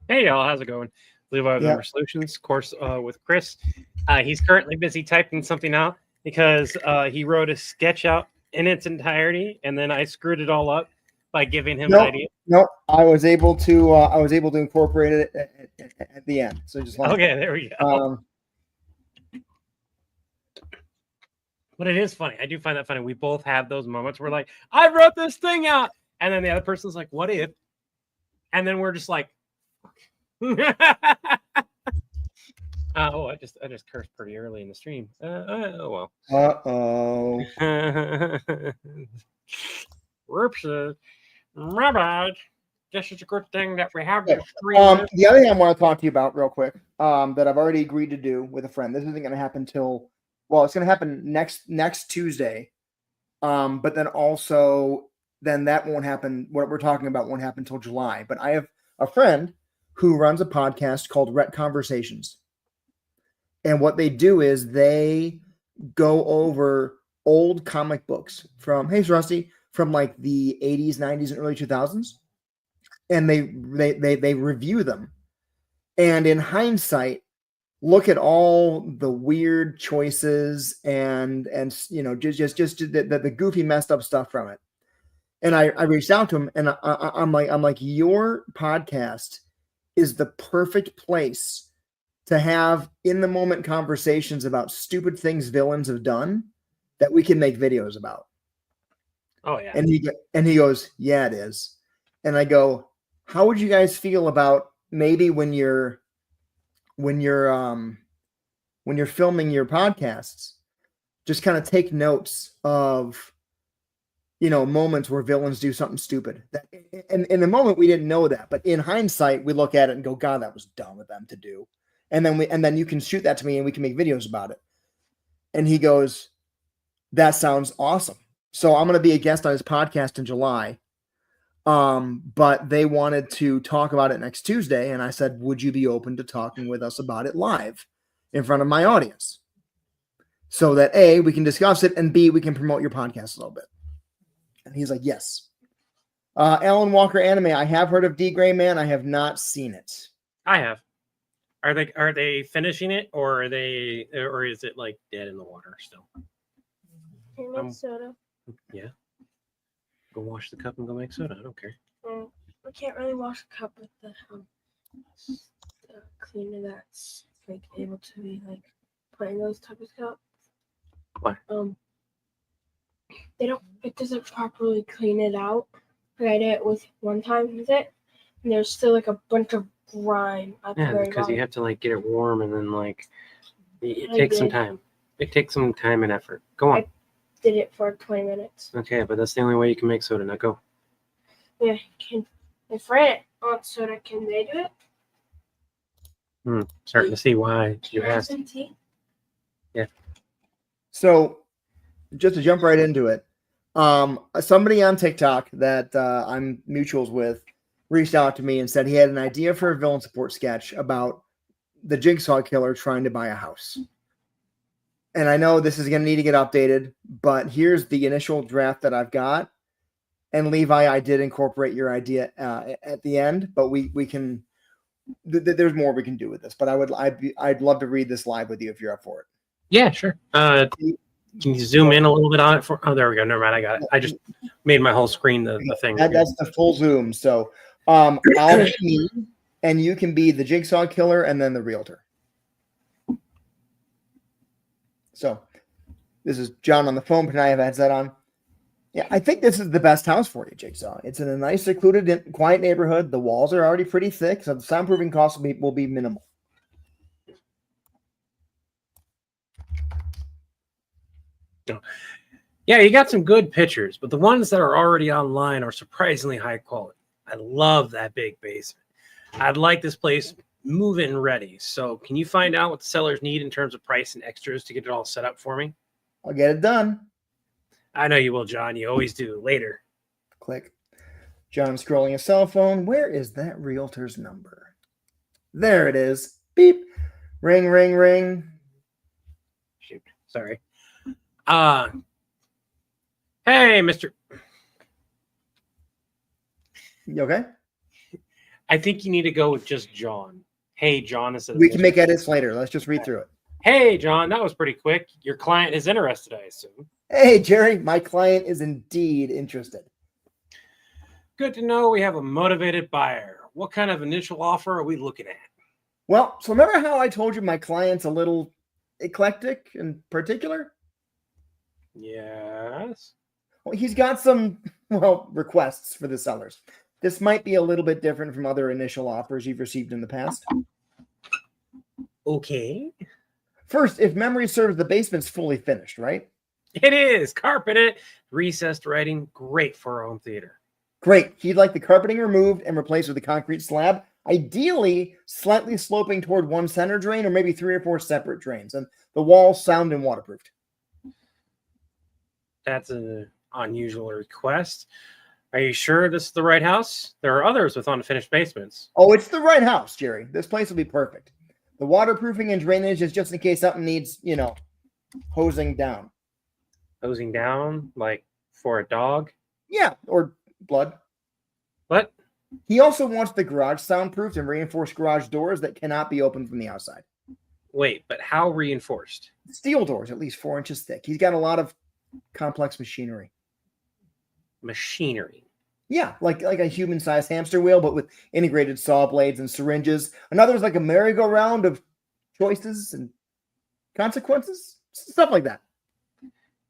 Hey y'all, how's it going? Levi of Yeah. Number Solutions, of course, with Chris. He's currently busy typing something out because he wrote a sketch out in its entirety, and then I screwed it all up by giving him an Nope. idea. Nope. I was able to incorporate it at the end. So just like Okay, that. there we go. But it is funny. I do find that funny. We both have those moments where like, I wrote this thing out, and then the other person's like, "What if?" And then we're just like, I just cursed pretty early in the stream. Oh well. Uh-oh. Whoops. My bad. Guess it's a good thing that we have this stream. The other thing I want to talk to you about real quick, that I've already agreed to do with a friend. This isn't going to happen till, well, it's going to happen next Tuesday. But then also, then that won't happen. What we're talking about won't happen till July. But I have a friend who runs a podcast called Rhett Conversations. And what they do is they go over old comic books from, hey, Rusty, from like the 80s, 90s, and early 2000s. And they review them. And in hindsight, look at all the weird choices and just the goofy messed up stuff from it. And I reached out to him and I'm like, your podcast is the perfect place to have in the moment conversations about stupid things villains have done that we can make videos about. Oh yeah. And he goes, yeah, it is. And I go, how would you guys feel about maybe when you're filming your podcasts, just kind of take notes of, moments where villains do something stupid. And in the moment we didn't know that, but in hindsight we look at it and go, God, that was dumb of them to do. And then you can shoot that to me and we can make videos about it. And he goes, that sounds awesome. So I'm going to be a guest on his podcast in July. But they wanted to talk about it next Tuesday. And I said, would you be open to talking with us about it live in front of my audience? So that A, we can discuss it, and B, we can promote your podcast a little bit. And he's like, yes. Alan Walker Anime. I have heard of D Gray Man. I have not seen it. I have. Are they finishing it, or is it like dead in the water still? Can you make soda? Yeah. Go wash the cup and go make soda. I don't care. We can't really wash a cup with the cleaner that's like able to be like put in those type of cups. Why? It doesn't properly clean it out. Like I did it with one time with it, and there's still like a bunch of grime at the very because bottom. you have to like get it warm, and then like it takes some time. It takes some time and effort. Go on. I did it for 20 minutes. Okay, but that's the only way you can make soda. Now go. Yeah, if Reddit wants soda, can they do it? Starting to see why you asked. Yeah. So just to jump right into it, somebody on TikTok that I'm mutuals with reached out to me and said he had an idea for a villain support sketch about the Jigsaw Killer trying to buy a house. And I know this is going to need to get updated, but here's the initial draft that I've got. And Levi, I did incorporate your idea at the end, but we can. There's more we can do with this. But I'd love to read this live with you if you're up for it. Yeah, sure. Can you zoom in a little bit on it? Oh, there we go. Never mind. I got it. I just made my whole screen the thing. That's the full zoom. So I'll be me, and you can be the Jigsaw Killer and then the realtor. So this is John on the phone, but I have a headset on. Yeah, I think this is the best house for you, Jigsaw. It's in a nice, secluded, quiet neighborhood. The walls are already pretty thick, so the soundproofing costs will be minimal. Yeah, you got some good pictures, but the ones that are already online are surprisingly high quality. I love that big basement. I'd like this place move-in ready. So can you find out what the sellers need in terms of price and extras to get it all set up for me? I'll get it done. I know you will, John. You always do. Later. Click. John scrolling his cell phone. Where is that realtor's number? There it is. Beep. Ring, ring, ring. Shoot. Sorry. Hey, Mr. You okay? I think you need to go with just John. Hey, John. Instead of We can Mr. make edits later. Let's just read through it. Hey, John. That was pretty quick. Your client is interested, I assume. Hey, Jerry, my client is indeed interested. Good to know we have a motivated buyer. What kind of initial offer are we looking at? Well, so remember how I told you my client's a little eclectic in particular? Yes. Well, he's got some, requests for the sellers. This might be a little bit different from other initial offers you've received in the past. Okay. First, if memory serves, the basement's fully finished, right? It is. Carpeted, recessed writing. Great for our home theater. Great. He'd like the carpeting removed and replaced with a concrete slab, ideally slightly sloping toward one center drain or maybe 3 or 4 separate drains, and the walls sound and waterproofed. That's an unusual request. Are you sure this is the right house? There are others with unfinished basements. Oh, it's the right house, Jerry. This place will be perfect. The waterproofing and drainage is just in case something needs, hosing down. Hosing down, like for a dog? Yeah, or blood. What? He also wants the garage soundproofed and reinforced garage doors that cannot be opened from the outside. Wait, but how reinforced? Steel doors, at least 4 inches thick. He's got a lot of complex machinery. Machinery. Yeah, like a human-sized hamster wheel, but with integrated saw blades and syringes. Another is like a merry-go-round of choices and consequences, stuff like that.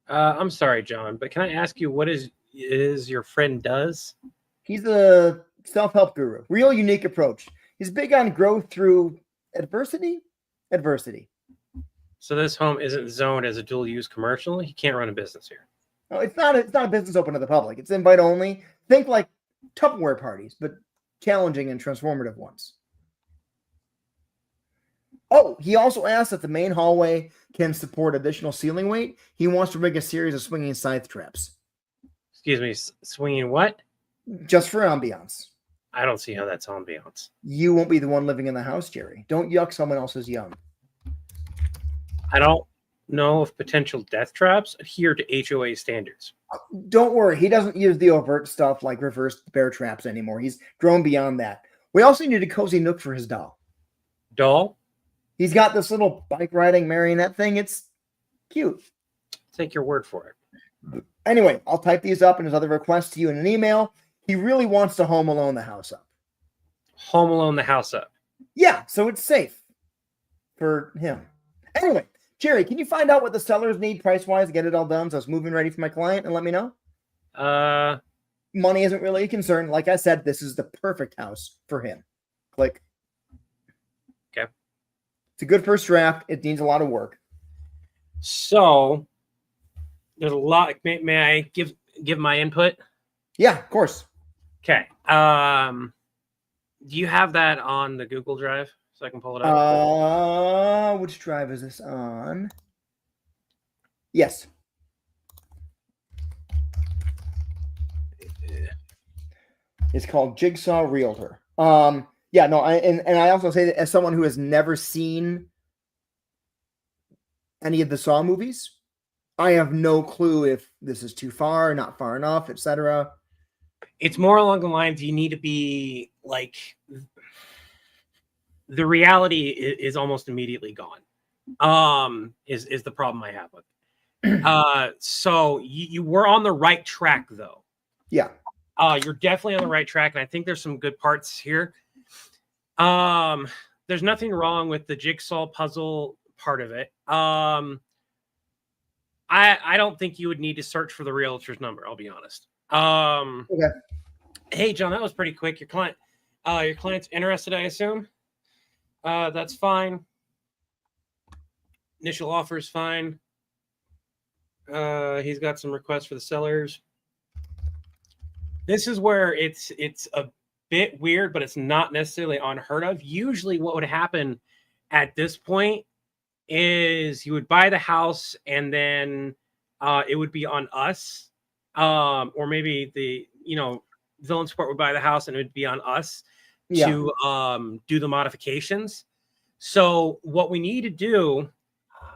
I'm sorry, John, but can I ask you what is your friend does? He's a self-help guru. Real unique approach. He's big on growth through adversity. Adversity. So this home isn't zoned as a dual-use commercial? He can't run a business here. No, it's not a business open to the public. It's invite only. Think like Tupperware parties, but challenging and transformative ones. Oh, he also asked if the main hallway can support additional ceiling weight. He wants to rig a series of swinging scythe traps. Excuse me, swinging what? Just for ambiance. I don't see how that's ambiance. You won't be the one living in the house, Jerry. Don't yuck someone else's yum. I don't know if potential death traps adhere to HOA standards. Don't worry. He doesn't use the overt stuff like reverse bear traps anymore. He's grown beyond that. We also need a cozy nook for his doll. Doll? He's got this little bike riding marionette thing. It's cute. Take your word for it. Anyway, I'll type these up and his other requests to you in an email. He really wants to Home Alone the house up. Home Alone the house up. Yeah, so it's safe for him. Anyway, Jerry, can you find out what the sellers need price-wise to get it all done so it's moving ready for my client and let me know? Money isn't really a concern. Like I said, this is the perfect house for him. Click. Okay. It's a good first draft. It needs a lot of work. So there's a lot. May I give my input? Yeah, of course. Okay. Do you have that on the Google Drive so I can pull it up? Which drive is this on? Yes. It's called Jigsaw Realtor. Yeah, no, I also say that as someone who has never seen any of the Saw movies, I have no clue if this is too far, not far enough, etc. It's more along the lines you need to be like the reality is almost immediately gone. Is the problem I have with it. So you were on the right track though. Yeah. You're definitely on the right track, and I think there's some good parts here. There's nothing wrong with the jigsaw puzzle part of it. I don't think you would need to search for the realtor's number, I'll be honest. Okay. Hey John, that was pretty quick. Your client's interested, I assume. That's fine. Initial offer is fine. He's got some requests for the sellers. This is where it's a bit weird, but it's not necessarily unheard of. Usually what would happen at this point is you would buy the house and then it would be on us. Or maybe the Villain Sport would buy the house and it would be on us to do the modifications. So what we need to do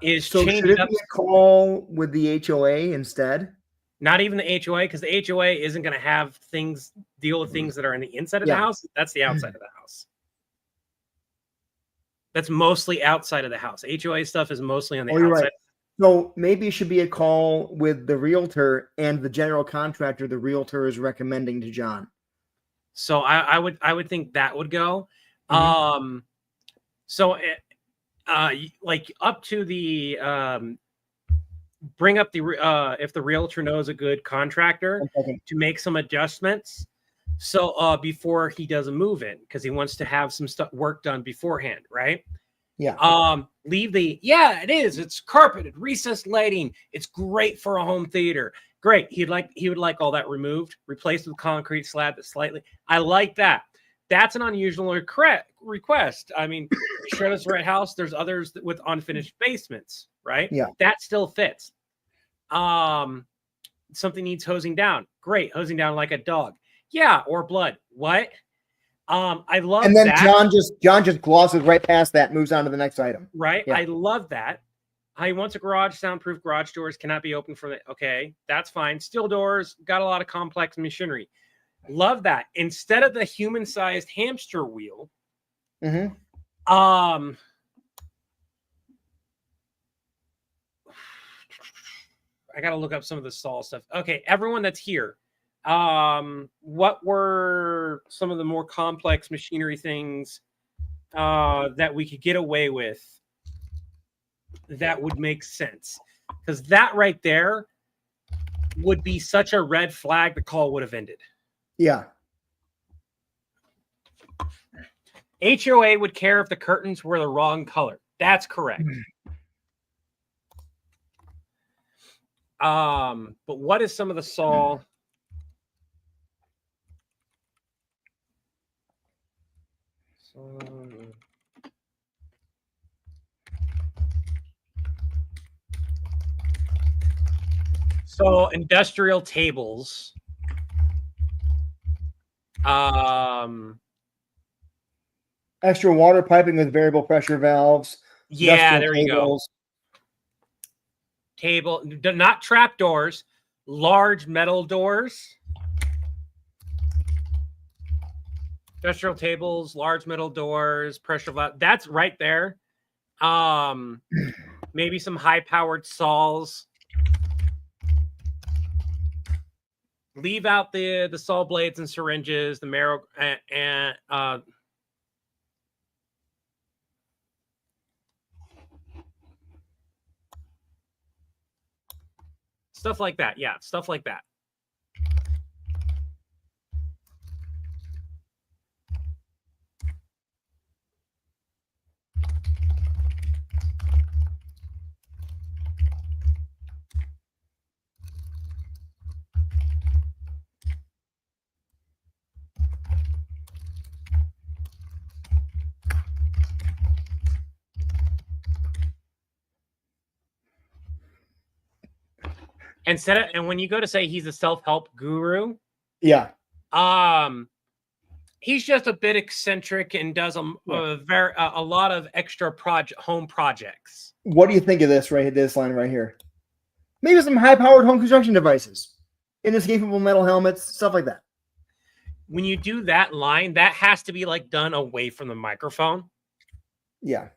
is change should it be a call with the HOA instead? Not even the HOA, because the HOA isn't going to have things deal with things that are in the inside of the house. That's the outside of the house. That's mostly outside of the house. HOA stuff is mostly on the outside. Right. So maybe it should be a call with the realtor and the general contractor the realtor is recommending to John. So I would think that would go. So like up to the bring up the if the realtor knows a good contractor to make some adjustments. So before he does a move in, because he wants to have some work done beforehand, right? Yeah. Leave it is. It's carpeted, recessed lighting. It's great for a home theater. Great. He would like all that removed, replaced with concrete slab that's slightly. I like that. That's an unusual request. I mean, sure, that's the right house. There's others with unfinished basements, right? Yeah. That still fits. Something needs hosing down. Great. Hosing down like a dog. Yeah. Or blood. What? I love that. And then John just glosses right past that, moves on to the next item. Right. Yeah. I love that. He wants a garage, soundproof garage doors cannot be opened from it. Okay, that's fine. Steel doors, got a lot of complex machinery. Love that. Instead of the human-sized hamster wheel, I got to look up some of the stall stuff. Okay, everyone that's here, what were some of the more complex machinery things that we could get away with that would make sense? Because that right there would be such a red flag, the call would have ended. Yeah. HOA would care if the curtains were the wrong color. That's correct. But what is some of the Saul? So industrial tables. Extra water piping with variable pressure valves. Yeah, there you go. Table, not trap doors, large metal doors. Industrial tables, large metal doors, pressure valve. That's right there. Maybe some high-powered saws. Leave out the saw blades and syringes, the marrow and stuff like that. Yeah, stuff like that. And when you go to say he's a self-help guru, yeah, he's just a bit eccentric and does a lot of extra home projects. What do you think of this line right here? Maybe some high-powered home construction devices, inescapable metal helmets, stuff like that. When you do that line, that has to be like done away from the microphone. Yeah,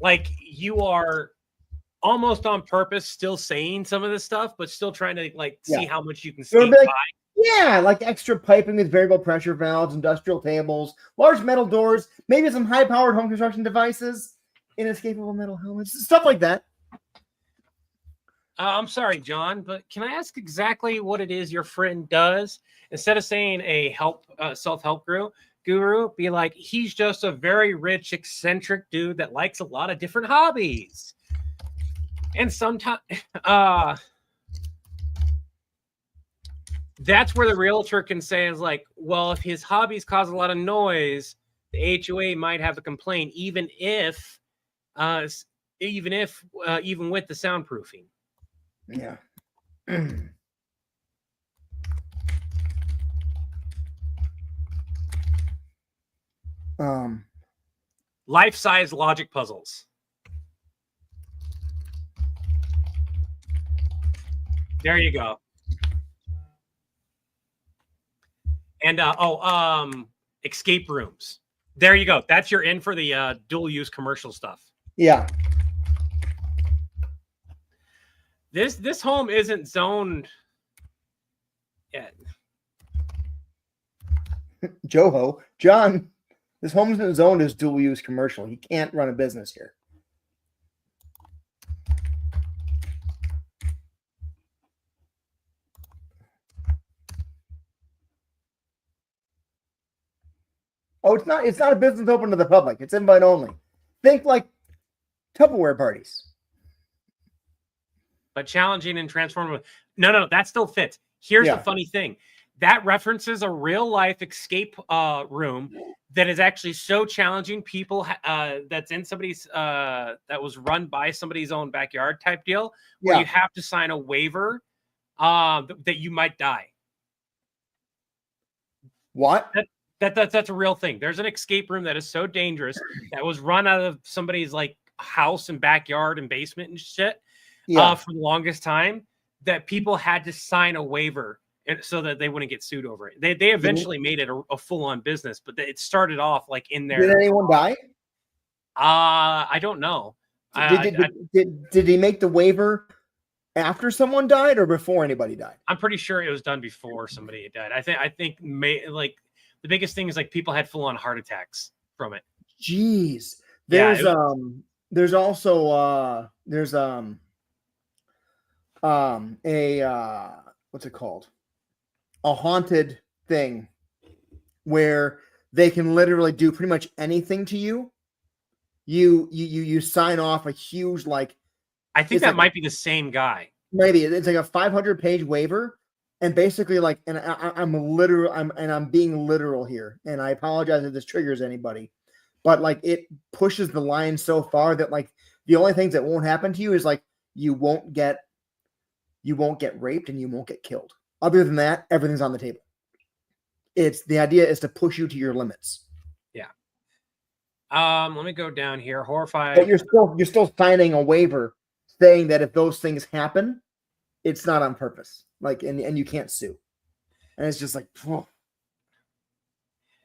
like you are almost on purpose still saying some of this stuff, but still trying to see how much you can skate by. Yeah, like extra piping with variable pressure valves, industrial tables, large metal doors, maybe some high-powered home construction devices, inescapable metal helmets, stuff like that. I'm sorry, John, but can I ask exactly what it is your friend does? Instead of saying a self-help guru, be like, he's just a very rich, eccentric dude that likes a lot of different hobbies. And sometimes that's where the realtor can say is like, well, if his hobbies cause a lot of noise, the HOA might have a complaint, even with the soundproofing. Yeah. Life-size logic puzzles. There you go. And escape rooms. There you go. That's your in for the dual use commercial stuff. Yeah. This home isn't zoned yet. John, this home isn't zoned as dual use commercial. He can't run a business here. Oh, it's not a business open to the public. It's invite only. Think like Tupperware parties. But challenging and transformative. No, that still fits. Here's the funny thing. That references a real life escape room that is actually so challenging. People that's in somebody's that was run by somebody's own backyard type deal, where you have to sign a waiver that you might die. What? That's a real thing. There's an escape room that is so dangerous that was run out of somebody's like house and backyard and basement and shit for the longest time, that people had to sign a waiver so that they wouldn't get sued over it. They eventually made it a full-on business, but it started off like in there. Did anyone die? I don't know. Did he make the waiver after someone died or before anybody died? I'm pretty sure it was done before somebody died. I think like the biggest thing is like people had full-on heart attacks from it. Jeez. There's also what's it called? A haunted thing where they can literally do pretty much anything to you. You sign off a huge, like, I think that might be the same guy. Maybe it's like a 500-page waiver, and basically, like, and I'm being literal here, and I apologize if this triggers anybody, but like it pushes the line so far that like the only things that won't happen to you is like you won't get raped and you won't get killed. Other than that, everything's on the table. It's the idea is to push you to your limits. Yeah. Let me go down here. Horrified. But you're still signing a waiver saying that if those things happen, it's not on purpose. Like, and you can't sue. And it's just like, whoa.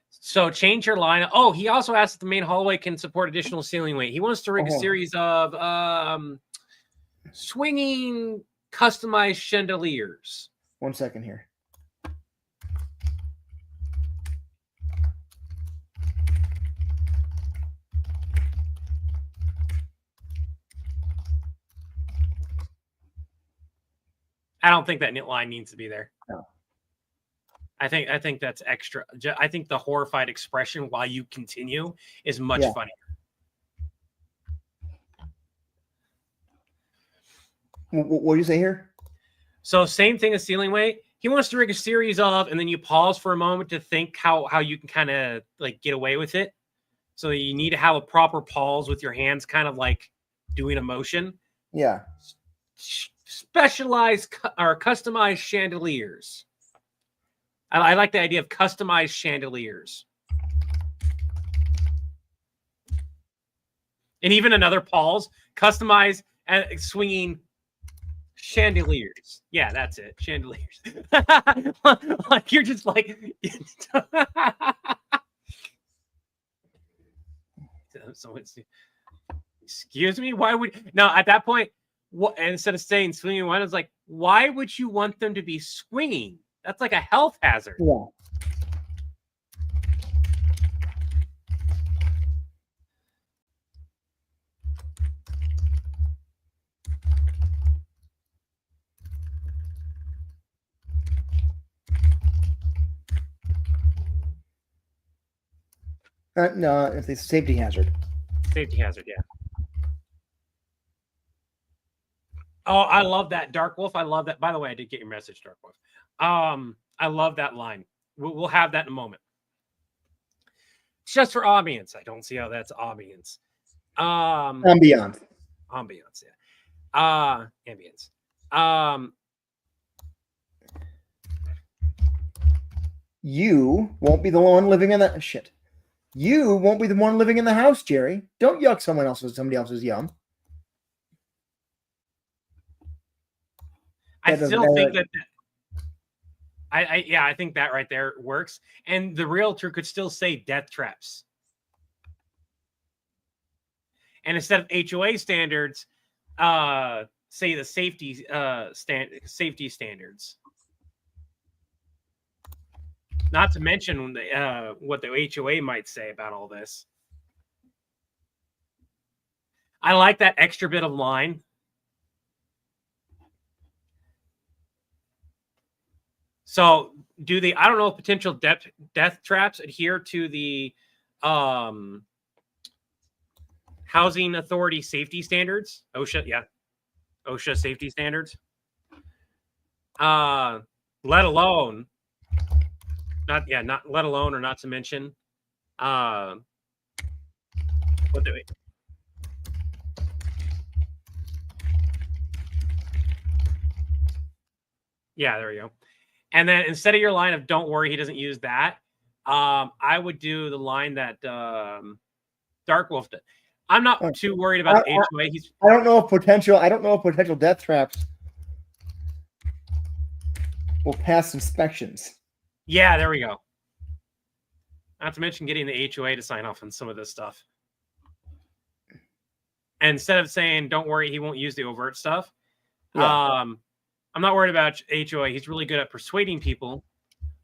So change your line. Oh, he also asked if the main hallway can support additional ceiling weight. He wants to rig a series of swinging customized chandeliers. 1 second here. I don't think that knit line needs to be there. No. I think that's extra. I think the horrified expression while you continue is much funnier. What do you say here? So same thing as ceiling weight. He wants to rig a series of, and then you pause for a moment to think how you can kind of like get away with it. So you need to have a proper pause with your hands kind of like doing a motion. Yeah. Specialized or customized chandeliers. I like the idea of customized chandeliers. And even another pause, customized and swinging chandeliers. Yeah, that's it. Chandeliers. Like you're just like so excuse me, why would no at that point what instead of saying swinging one, it's like, why would you want them to be swinging? That's like a health hazard. Yeah. No, it's a safety hazard. Safety hazard, yeah. Oh, I love that, Dark Wolf. I love that. By the way, I did get your message, Dark Wolf. I love that line. We'll have that in a moment. It's just for ambience. I don't see how that's ambience. Ambiance, yeah. Ambience. You won't be the one living in that shit. You won't be the one living in the house, Jerry. Don't yuck somebody else's yum. I still I think that right there works. And the realtor could still say death traps. And instead of HOA standards, say the safety standards. Not to mention what the HOA might say about all this. I like that extra bit of line. So I don't know if potential death traps adhere to the Housing Authority safety standards. OSHA, yeah. OSHA safety standards. Let alone not let alone or not to mention what do we Yeah, there we go. And then instead of your line of "Don't worry, he doesn't use that," I would do the line that Dark Wolf did. I'm not too worried about the HOA. I don't know if potential death traps will pass inspections. Yeah, there we go. Not to mention getting the HOA to sign off on some of this stuff. And instead of saying "Don't worry, he won't use the overt stuff," I'm not worried about HOA. He's really good at persuading people.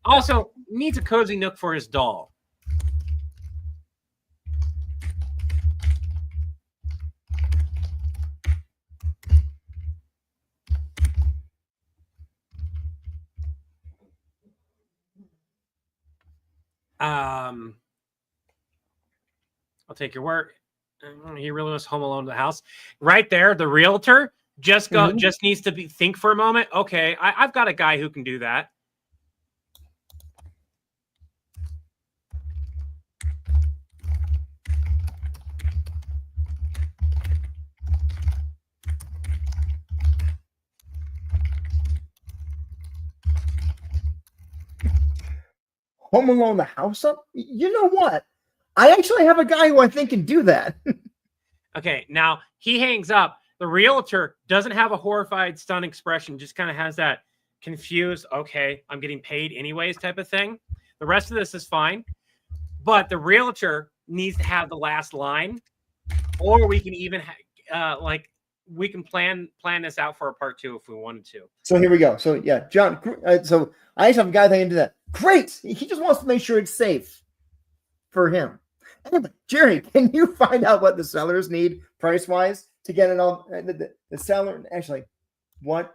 Also, needs a cozy nook for his doll. I'll take your word. He really was home alone in the house. Right there, the realtor just needs to think for a moment. Okay, I've got a guy who can do that. Home alone the house up? You know what? I actually have a guy who I think can do that. Okay, now he hangs up. The realtor doesn't have a horrified, stunned expression, just kind of has that confused, okay, I'm getting paid anyways type of thing. The rest of this is fine. But the realtor needs to have the last line, or we can even we can plan this out for a part 2 if we wanted to. So here we go. So yeah, John. So I actually have a guy that can do that. Great. He just wants to make sure it's safe for him. Anyway, Jerry, can you find out what the sellers need price wise to get it all? The seller actually, what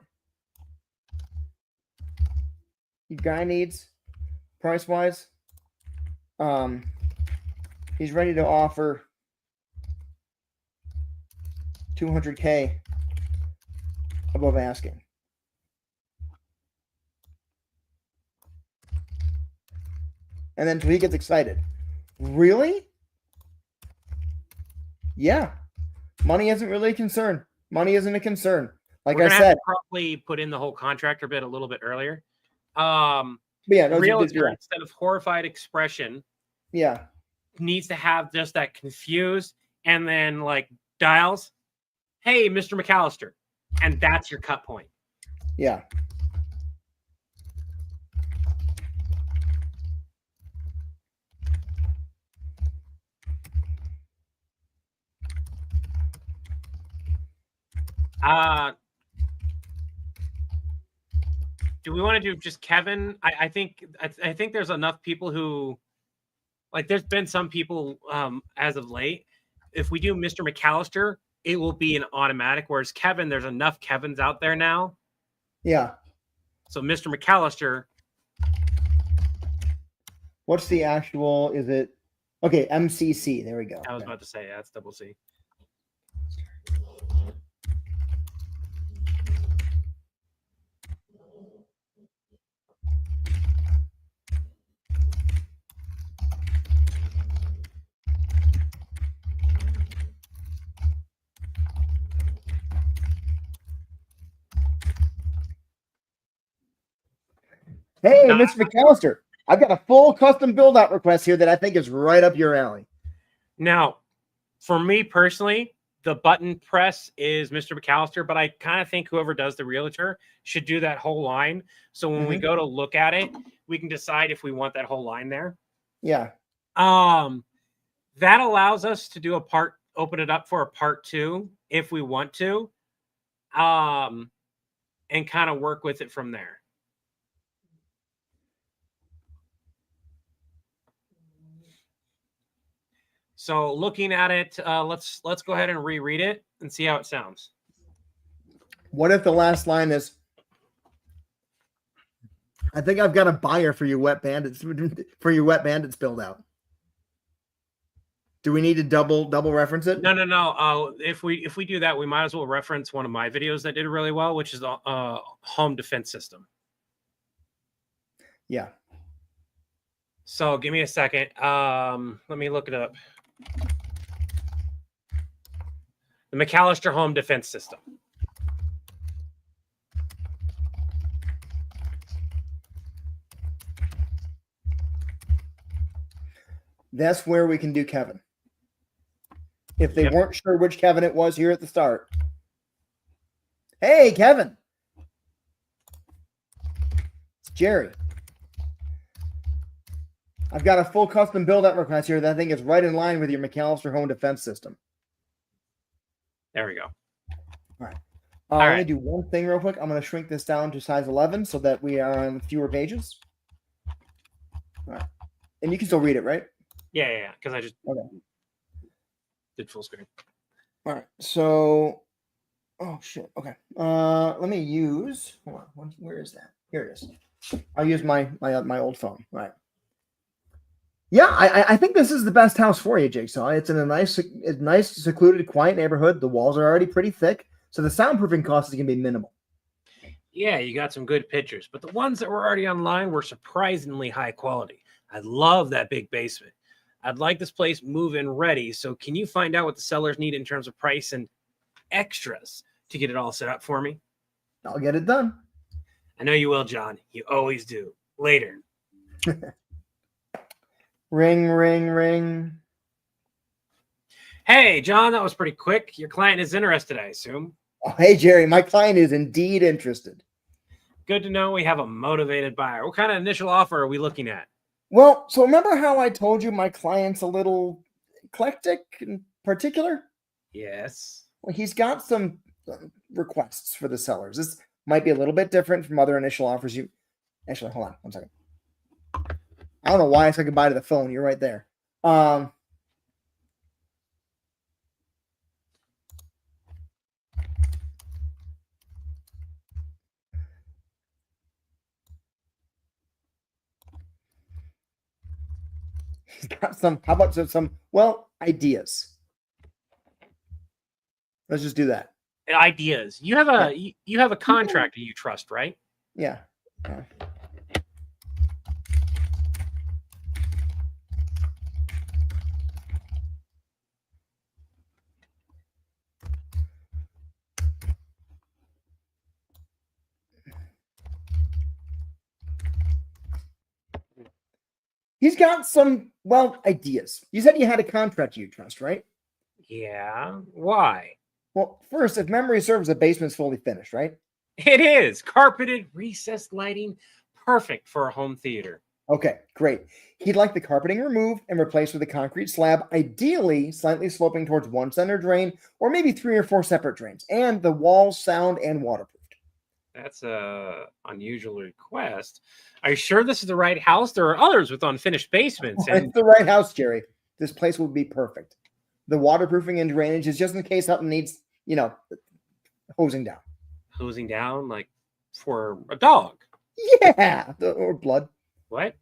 the guy needs price wise? He's ready to offer $200K above asking. And then he gets excited. Really? Yeah. Money isn't really a concern. Money isn't a concern. Like I said, probably put in the whole contractor bit a little bit earlier. Realtor, instead of horrified expression, needs to have just that confused and then like dials, "Hey, Mr. McAllister," and that's your cut point. Yeah. Do we want to do just Kevin? I think there's enough people who, like, there's been some people as of late. If we do Mr. McAllister, it will be an automatic. Whereas Kevin, there's enough Kevins out there now. Yeah. So Mr. McAllister. What's the actual? Is it okay? MCC. There we go. I was about to say that's double C. Hey, Mr. McAllister, I've got a full custom build out request here that I think is right up your alley. Now, for me personally, the button press is Mr. McAllister, but I kind of think whoever does the realtor should do that whole line. So when we go to look at it, we can decide if we want that whole line there. Yeah. That allows us to do open it up for a part 2 if we want to, and kind of work with it from there. So looking at it, let's go ahead and reread it and see how it sounds. What if the last line is, I think I've got a buyer for your wet bandits build out. Do we need to double reference it? No. If we do that, we might as well reference one of my videos that did really well, which is the home defense system. Yeah. So give me a second. Let me look it up. The McAllister home defense system. That's where we can do Kevin. If they weren't sure which Kevin it was here at the start. Hey, Kevin. It's Jerry. I've got a full custom build-out request here that I think is right in line with your McAllister home defense system. There we go. All right. Let me do one thing real quick. I'm going to shrink this down to size 11 so that we are on fewer pages. All right. And you can still read it, right? Yeah. Because I just did full screen. All right. So, oh shit. Okay. Let me use. Hold on. Where is that? Here it is. I'll use my old phone. All right. Yeah, I think this is the best house for you, Jigsaw. It's in a nice, secluded, quiet neighborhood. The walls are already pretty thick, so the soundproofing cost is going to be minimal. Yeah, you got some good pictures, but the ones that were already online were surprisingly high quality. I love that big basement. I'd like this place move-in ready, so can you find out what the sellers need in terms of price and extras to get it all set up for me? I'll get it done. I know you will, John. You always do. Later. Ring, ring, ring. Hey, John, that was pretty quick. Your client is interested, I assume. Oh, hey, Jerry, my client is indeed interested. Good to know we have a motivated buyer. What kind of initial offer are we looking at? Well, so remember how I told you my client's a little eclectic in particular? Yes. Well, he's got some requests for the sellers. This might be a little bit different from other initial offers. Actually, hold on 1 second. I don't know why I said goodbye to the phone. You're right there. He's got some, how about some ideas? Let's just do that. Ideas. You have a contractor you trust, right? Yeah. He's got some, ideas. You said you had a contractor you trust, right? Yeah. Why? Well, first, if memory serves, the basement's fully finished, right? It is. Carpeted, recessed lighting. Perfect for a home theater. Okay, great. He'd like the carpeting removed and replaced with a concrete slab, ideally slightly sloping towards one center drain, or maybe 3 or 4 separate drains, and the walls sound and waterproofed. That's a unusual request. Are you sure this is the right house? There are others with unfinished basements. It's the right house, Jerry. This place would be perfect. The waterproofing and drainage is just in case something needs, hosing down. Hosing down, like for a dog? Yeah, or blood. What?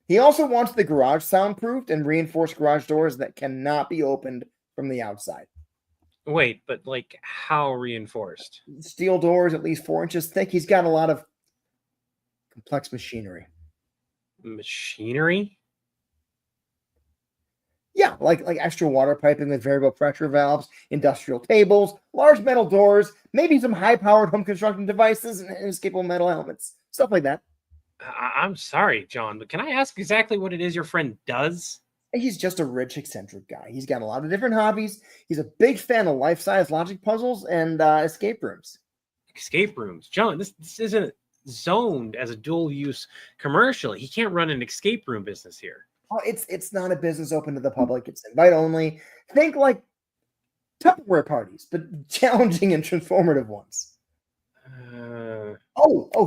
He also wants the garage soundproofed and reinforced garage doors that cannot be opened from the outside. Wait, but like how reinforced? Steel doors at least 4 inches thick. He's got a lot of complex machinery. Machinery? Yeah, like extra water piping with variable pressure valves, industrial tables, large metal doors, maybe some high-powered home construction devices and inescapable metal elements. Stuff like that. I'm sorry, John, but can I ask exactly what it is your friend does? He's just a rich, eccentric guy. He's got a lot of different hobbies. He's a big fan of life-size logic puzzles and escape rooms. Escape rooms, John. This isn't zoned as a dual-use commercial. He can't run an escape room business here. Oh, it's not a business open to the public. It's invite only. Think like Tupperware parties, but challenging and transformative ones.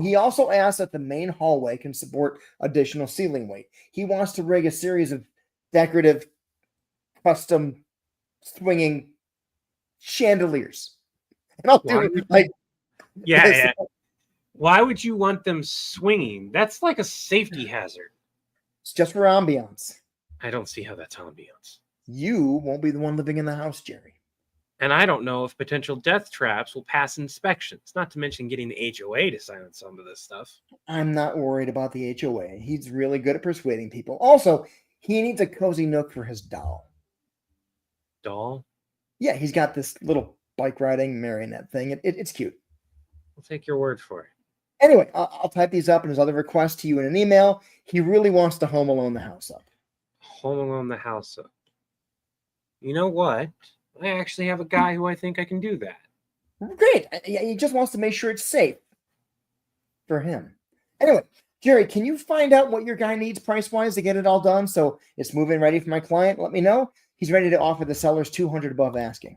He also asked that the main hallway can support additional ceiling weight. He wants to rig a series of decorative, custom, swinging chandeliers. And I'll do it like, yeah. Why would you want them swinging? That's like a safety hazard. It's just for ambiance. I don't see how that's ambiance. You won't be the one living in the house, Jerry. And I don't know if potential death traps will pass inspections, not to mention getting the HOA to sign on some of this stuff. I'm not worried about the HOA. He's really good at persuading people. Also, he needs a cozy nook for his doll. Doll? Yeah, he's got this little bike riding marionette thing. It's cute. I'll take your word for it. Anyway, I'll type these up and his other requests to you in an email. He really wants to Home Alone the house up. Home Alone the house up. You know what? I actually have a guy who I think I can do that. Great. He just wants to make sure it's safe for him. Anyway, Jerry, can you find out what your guy needs price-wise to get it all done so it's moving ready for my client? Let me know. He's ready to offer the sellers $200 above asking.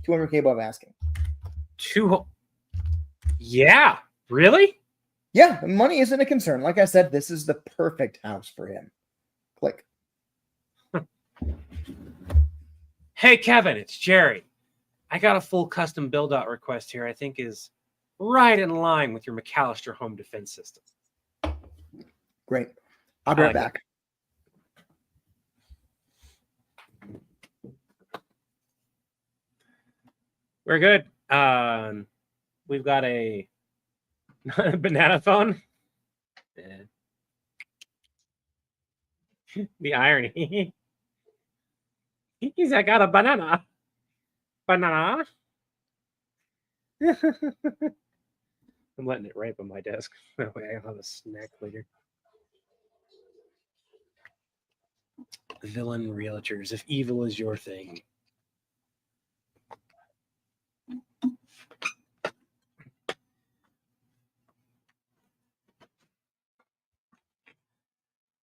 $200K above asking. Yeah. Really? Yeah, money isn't a concern. Like I said, this is the perfect house for him. Click. Hey, Kevin, it's Jerry. I got a full custom build-out request here I think is right in line with your McAllister home defense system. Great. I'll be right back. We're good. We've got a banana phone. Yeah. The irony. I got a banana. Banana. I'm letting it right on my desk. That way I'll have a snack later. Villain realtors, if evil is your thing.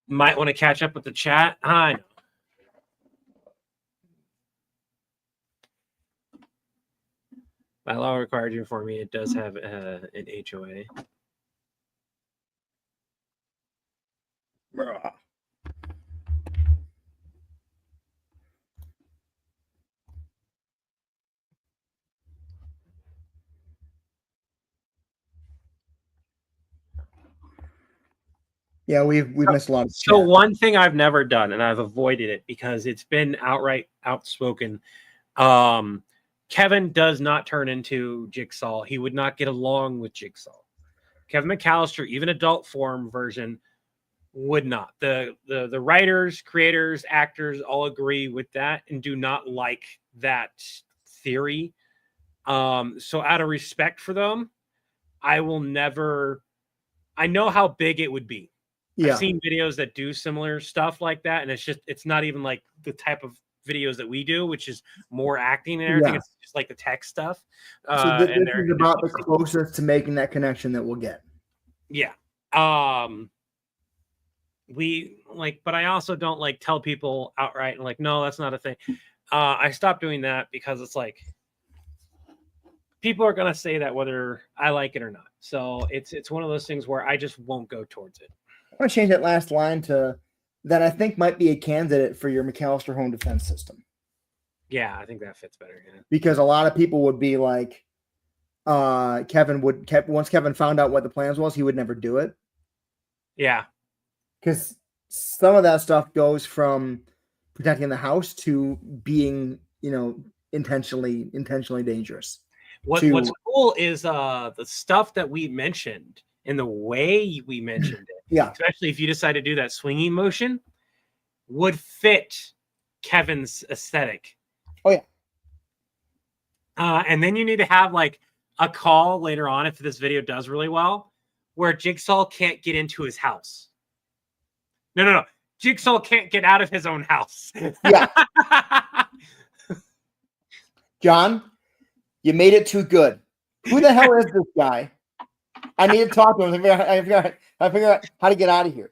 Might want to catch up with the chat. I know. By law required you for me, it does have an HOA. Yeah, we've missed a lot of chat. So one thing I've never done, and I've avoided it because it's been outright outspoken. Kevin does not turn into Jigsaw. He would not get along with Jigsaw. Kevin McAllister, even adult form version, would not. The writers, creators, actors all agree with that and do not like that theory. So out of respect for them, I will never. I know how big it would be. Yeah. I've seen videos that do similar stuff like that, and it's not even like the type of videos that we do, which is more acting and everything. Yeah. It's just like the tech stuff. So this is about the closest to making that connection that we'll get. Yeah. We like, but I also don't like tell people outright and like, no, that's not a thing. I stopped doing that because it's like people are gonna say that whether I like it or not. So it's one of those things where I just won't go towards it. I want to change that last line to that I think might be a candidate for your McAllister home defense system. Yeah, I think that fits better. Yeah. Because a lot of people would be like, once Kevin found out what the plans was, he would never do it. Yeah. Because some of that stuff goes from protecting the house to being, intentionally dangerous. What's cool is the stuff that we mentioned and the way we mentioned it. Yeah. Especially if you decide to do that swinging motion, would fit Kevin's aesthetic. Oh, yeah. And then you need to have like a call later on if this video does really well, where Jigsaw can't get into his house. No. Jigsaw can't get out of his own house. Yeah. John, you made it too good. Who the hell is this guy? I need to talk to him. I figure out how to get out of here.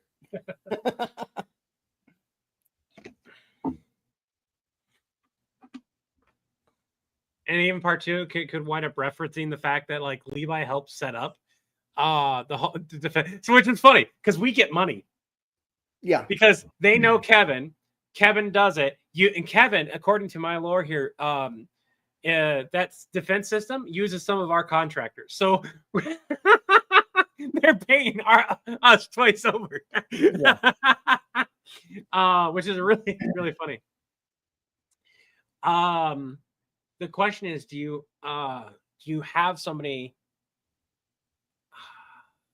And even part two could wind up referencing the fact that like Levi helped set up the defense, which is funny because we get money. Yeah, because they know Kevin. Kevin does it. And Kevin, according to my lore here, that defense system uses some of our contractors, so they're paying us twice over. Yeah. Which is really really funny. The question is, do you have somebody?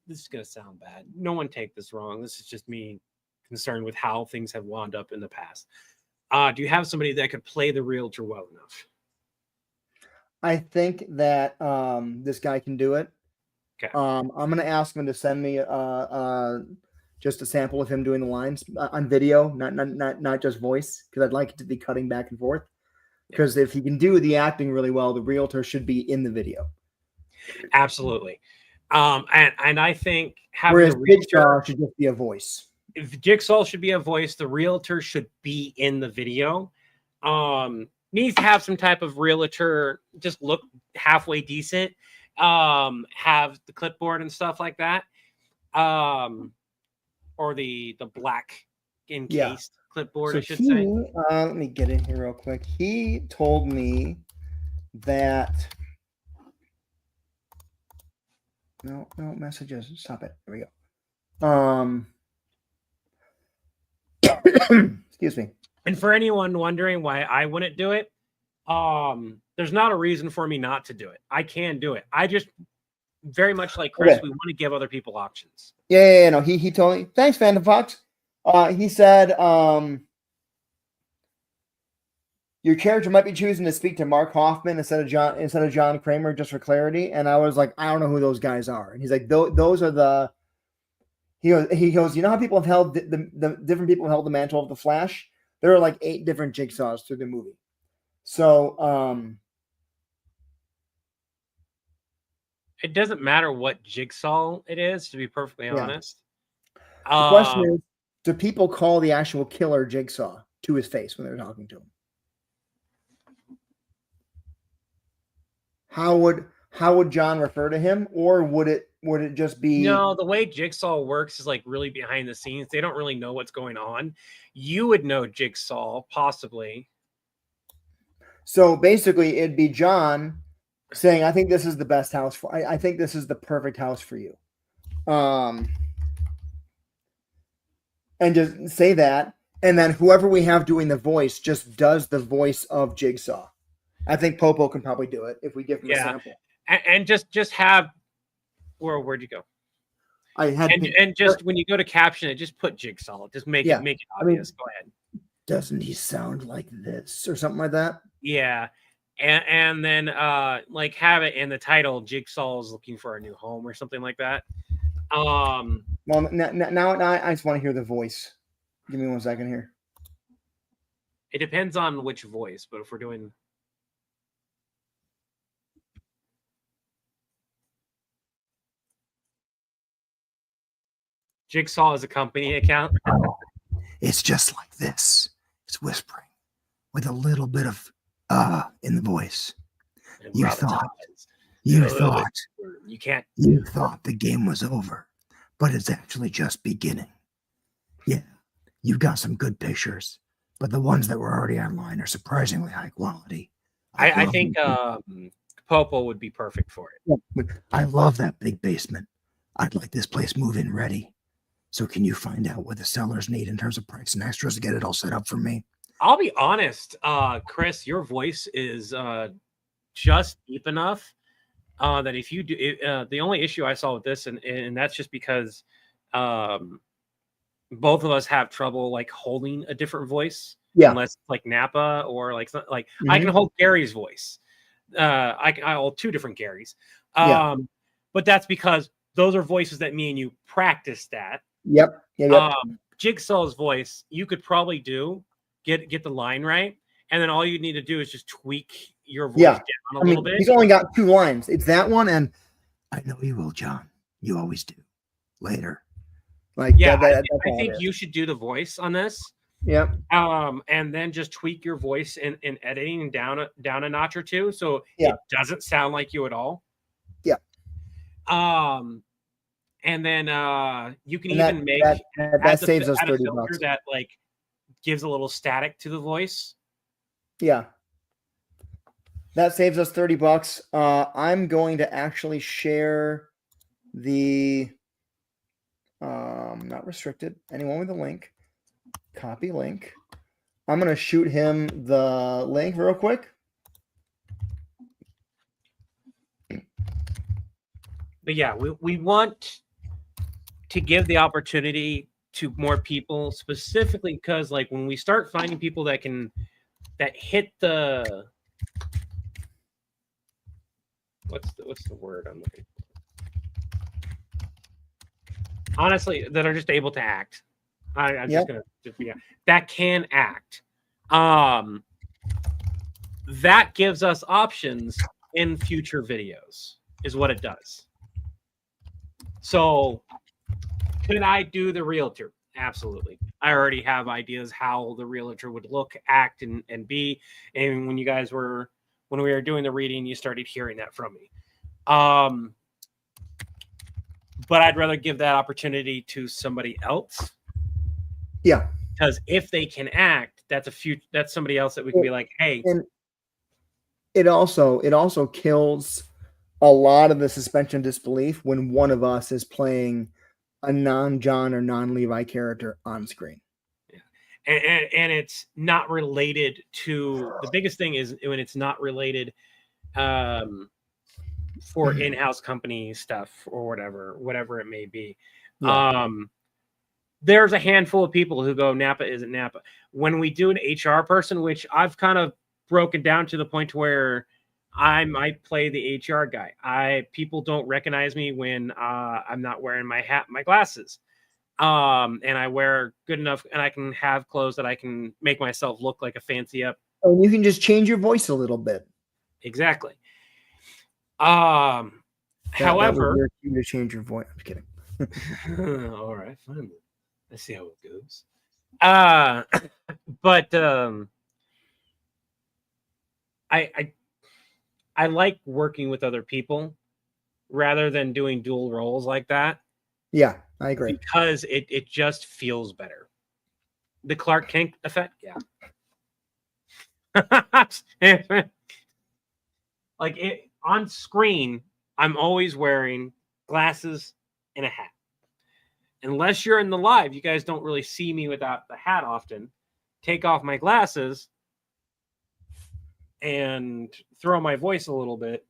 This is gonna sound bad. No one take this wrong. This is just me concerned with how things have wound up in the past. Do you have somebody that could play the realtor well enough? I think that this guy can do it. Okay. I'm going to ask him to send me just a sample of him doing the lines on video, not just voice, because I'd like it to be cutting back and forth. Because if he can do the acting really well, the realtor should be in the video. Absolutely. And I think whereas Jigsaw should just be a voice. If Jigsaw should be a voice, the realtor should be in the video. Needs to have some type of realtor just look halfway decent. Have the clipboard and stuff like that. Or the black encased clipboard, so I should say. Let me get in here real quick. He told me that no messages. Stop it. There we go. Excuse me. And for anyone wondering why I wouldn't do it, there's not a reason for me not to do it. I can do it. I just very much like Chris, we want to give other people options. Yeah. No, he told me. Thanks, Phantom Fox. He said your character might be choosing to speak to Mark Hoffman instead of John Kramer, just for clarity. And I was like, I don't know who those guys are. And he's like, those are the. He goes, you know how people have held the different people held the mantle of the Flash? There are like 8 different Jigsaws through the movie. So it doesn't matter what Jigsaw it is, to be perfectly honest. The question is, do people call the actual killer Jigsaw to his face when they're talking to him? How would John refer to him, or would it just be? No, the way Jigsaw works is like really behind the scenes. They don't really know what's going on. You would know Jigsaw possibly. So basically, it'd be John saying, "I think this is the best house for. I think this is the perfect house for you," and just say that, and then whoever we have doing the voice just does the voice of Jigsaw. I think Popo can probably do it if we give him a sample. And just have where'd you go? I had and just when you go to caption it, just put Jigsaw. Just make it obvious. Go ahead. Doesn't he sound like this or something like that? Yeah. And then like have it in the title, Jigsaw is looking for a new home or something like that. Well, now I just want to hear the voice. Give me 1 second here. It depends on which voice, but if we're doing Jigsaw is a company account. It's just like this. It's whispering with a little bit of in the voice. You thought the game was over, but it's actually just beginning. Yeah, you've got some good pictures, but the ones that were already online are surprisingly high quality. I think Popo would be perfect for it. Yeah, I love that big basement. I'd like this place move-in ready. So can you find out what the sellers need in terms of price and extras to get it all set up for me? I'll be honest, Chris, your voice is just deep enough that if you do the only issue I saw with this, and that's just because both of us have trouble like holding a different voice. Yeah. Unless like Napa or like I can hold Gary's voice. I hold 2 different Garys. But that's because those are voices that me and you practiced at. Yep. Jigsaw's voice, you could probably get the line right, and then all you need to do is just tweak your voice down a little bit. He's only got 2 lines. It's that one, and I know you will, John. You always do. Later. Like, yeah, I think you should do the voice on this. Yep. And then just tweak your voice in editing down a notch or two, so it doesn't sound like you at all. Yeah. And then you can and even make that saves us $30. That like gives a little static to the voice. Yeah. That saves us $30. I'm going to actually share the not restricted. Anyone with a link. Copy link. I'm going to shoot him the link real quick. But yeah, we want to give the opportunity to more people, specifically because like when we start finding people that hit the what's the word I'm looking for? Honestly, that are just able to act. I'm just gonna that can act. That gives us options in future videos, is what it does. So, could I do the realtor? Absolutely. I already have ideas how the realtor would look, act, and be. And when we were doing the reading, you started hearing that from me. But I'd rather give that opportunity to somebody else. Yeah. Because if they can act, that's somebody else that we can be like, hey. And it also kills a lot of the suspension of disbelief when one of us is playing a non-John or non-Levi character on screen. Yeah. And it's not related to, the biggest thing is when it's not related for in-house company stuff or whatever it may be. Yeah. There's a handful of people who go, Napa isn't Napa. When we do an HR person, which I've kind of broken down to the point where I might play the HR guy. People don't recognize me when I'm not wearing my hat, my glasses. And I wear good enough, and I can have clothes that I can make myself look like a fancy up. And you can just change your voice a little bit. Exactly. However, you to change your voice. I'm kidding. All right, fine. Let's see how it goes. But I like working with other people rather than doing dual roles like that. Yeah, I agree. Because it just feels better. The Clark Kent effect, yeah. Like on screen, I'm always wearing glasses and a hat. Unless you're in the live, you guys don't really see me without the hat often. Take off my glasses and throw my voice a little bit,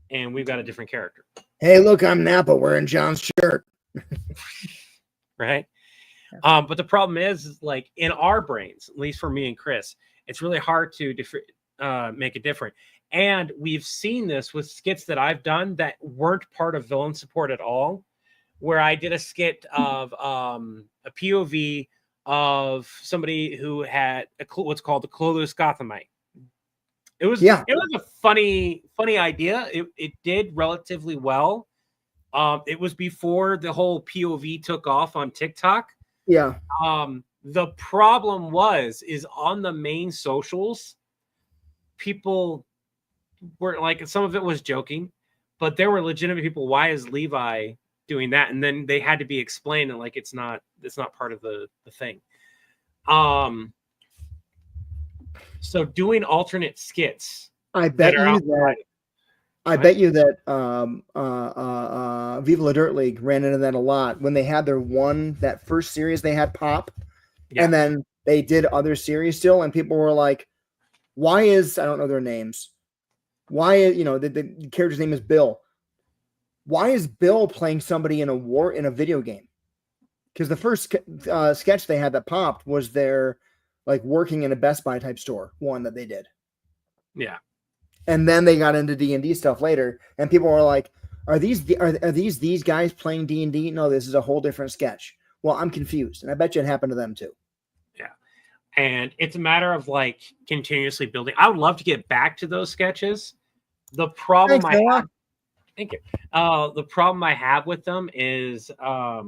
and we've got a different character. Hey, look, I'm Napa wearing John's shirt. Right? But the problem is like in our brains, at least for me and Chris, it's really hard to make it different. And we've seen this with skits that I've done that weren't part of villain support at all, where I did a skit of a POV of somebody who had what's called the Clothless Gothamite. It was a funny idea. It did relatively well. It was before the whole POV took off on TikTok. Yeah. The problem is on the main socials, people were like, some of it was joking, but there were legitimate people. Why is Levi doing that? And then they had to be explained, and like it's not part of the thing. So doing alternate skits. I bet you that Viva La Dirt League ran into that a lot when they had that first series they had pop, and then they did other series still, and people were like, why is, I don't know their names, why is, the character's name is Bill. Why is Bill playing somebody in a video game? Because the first sketch they had that popped was their like working in a Best Buy type store, one that they did. Yeah. And then they got into D&D stuff later, and people were like, are these guys playing D&D? No, this is a whole different sketch. Well, I'm confused, and I bet you it happened to them too. And it's a matter of like continuously building. I would love to get back to those sketches. The problem Thanks, Noah. thank you. The problem I have with them is I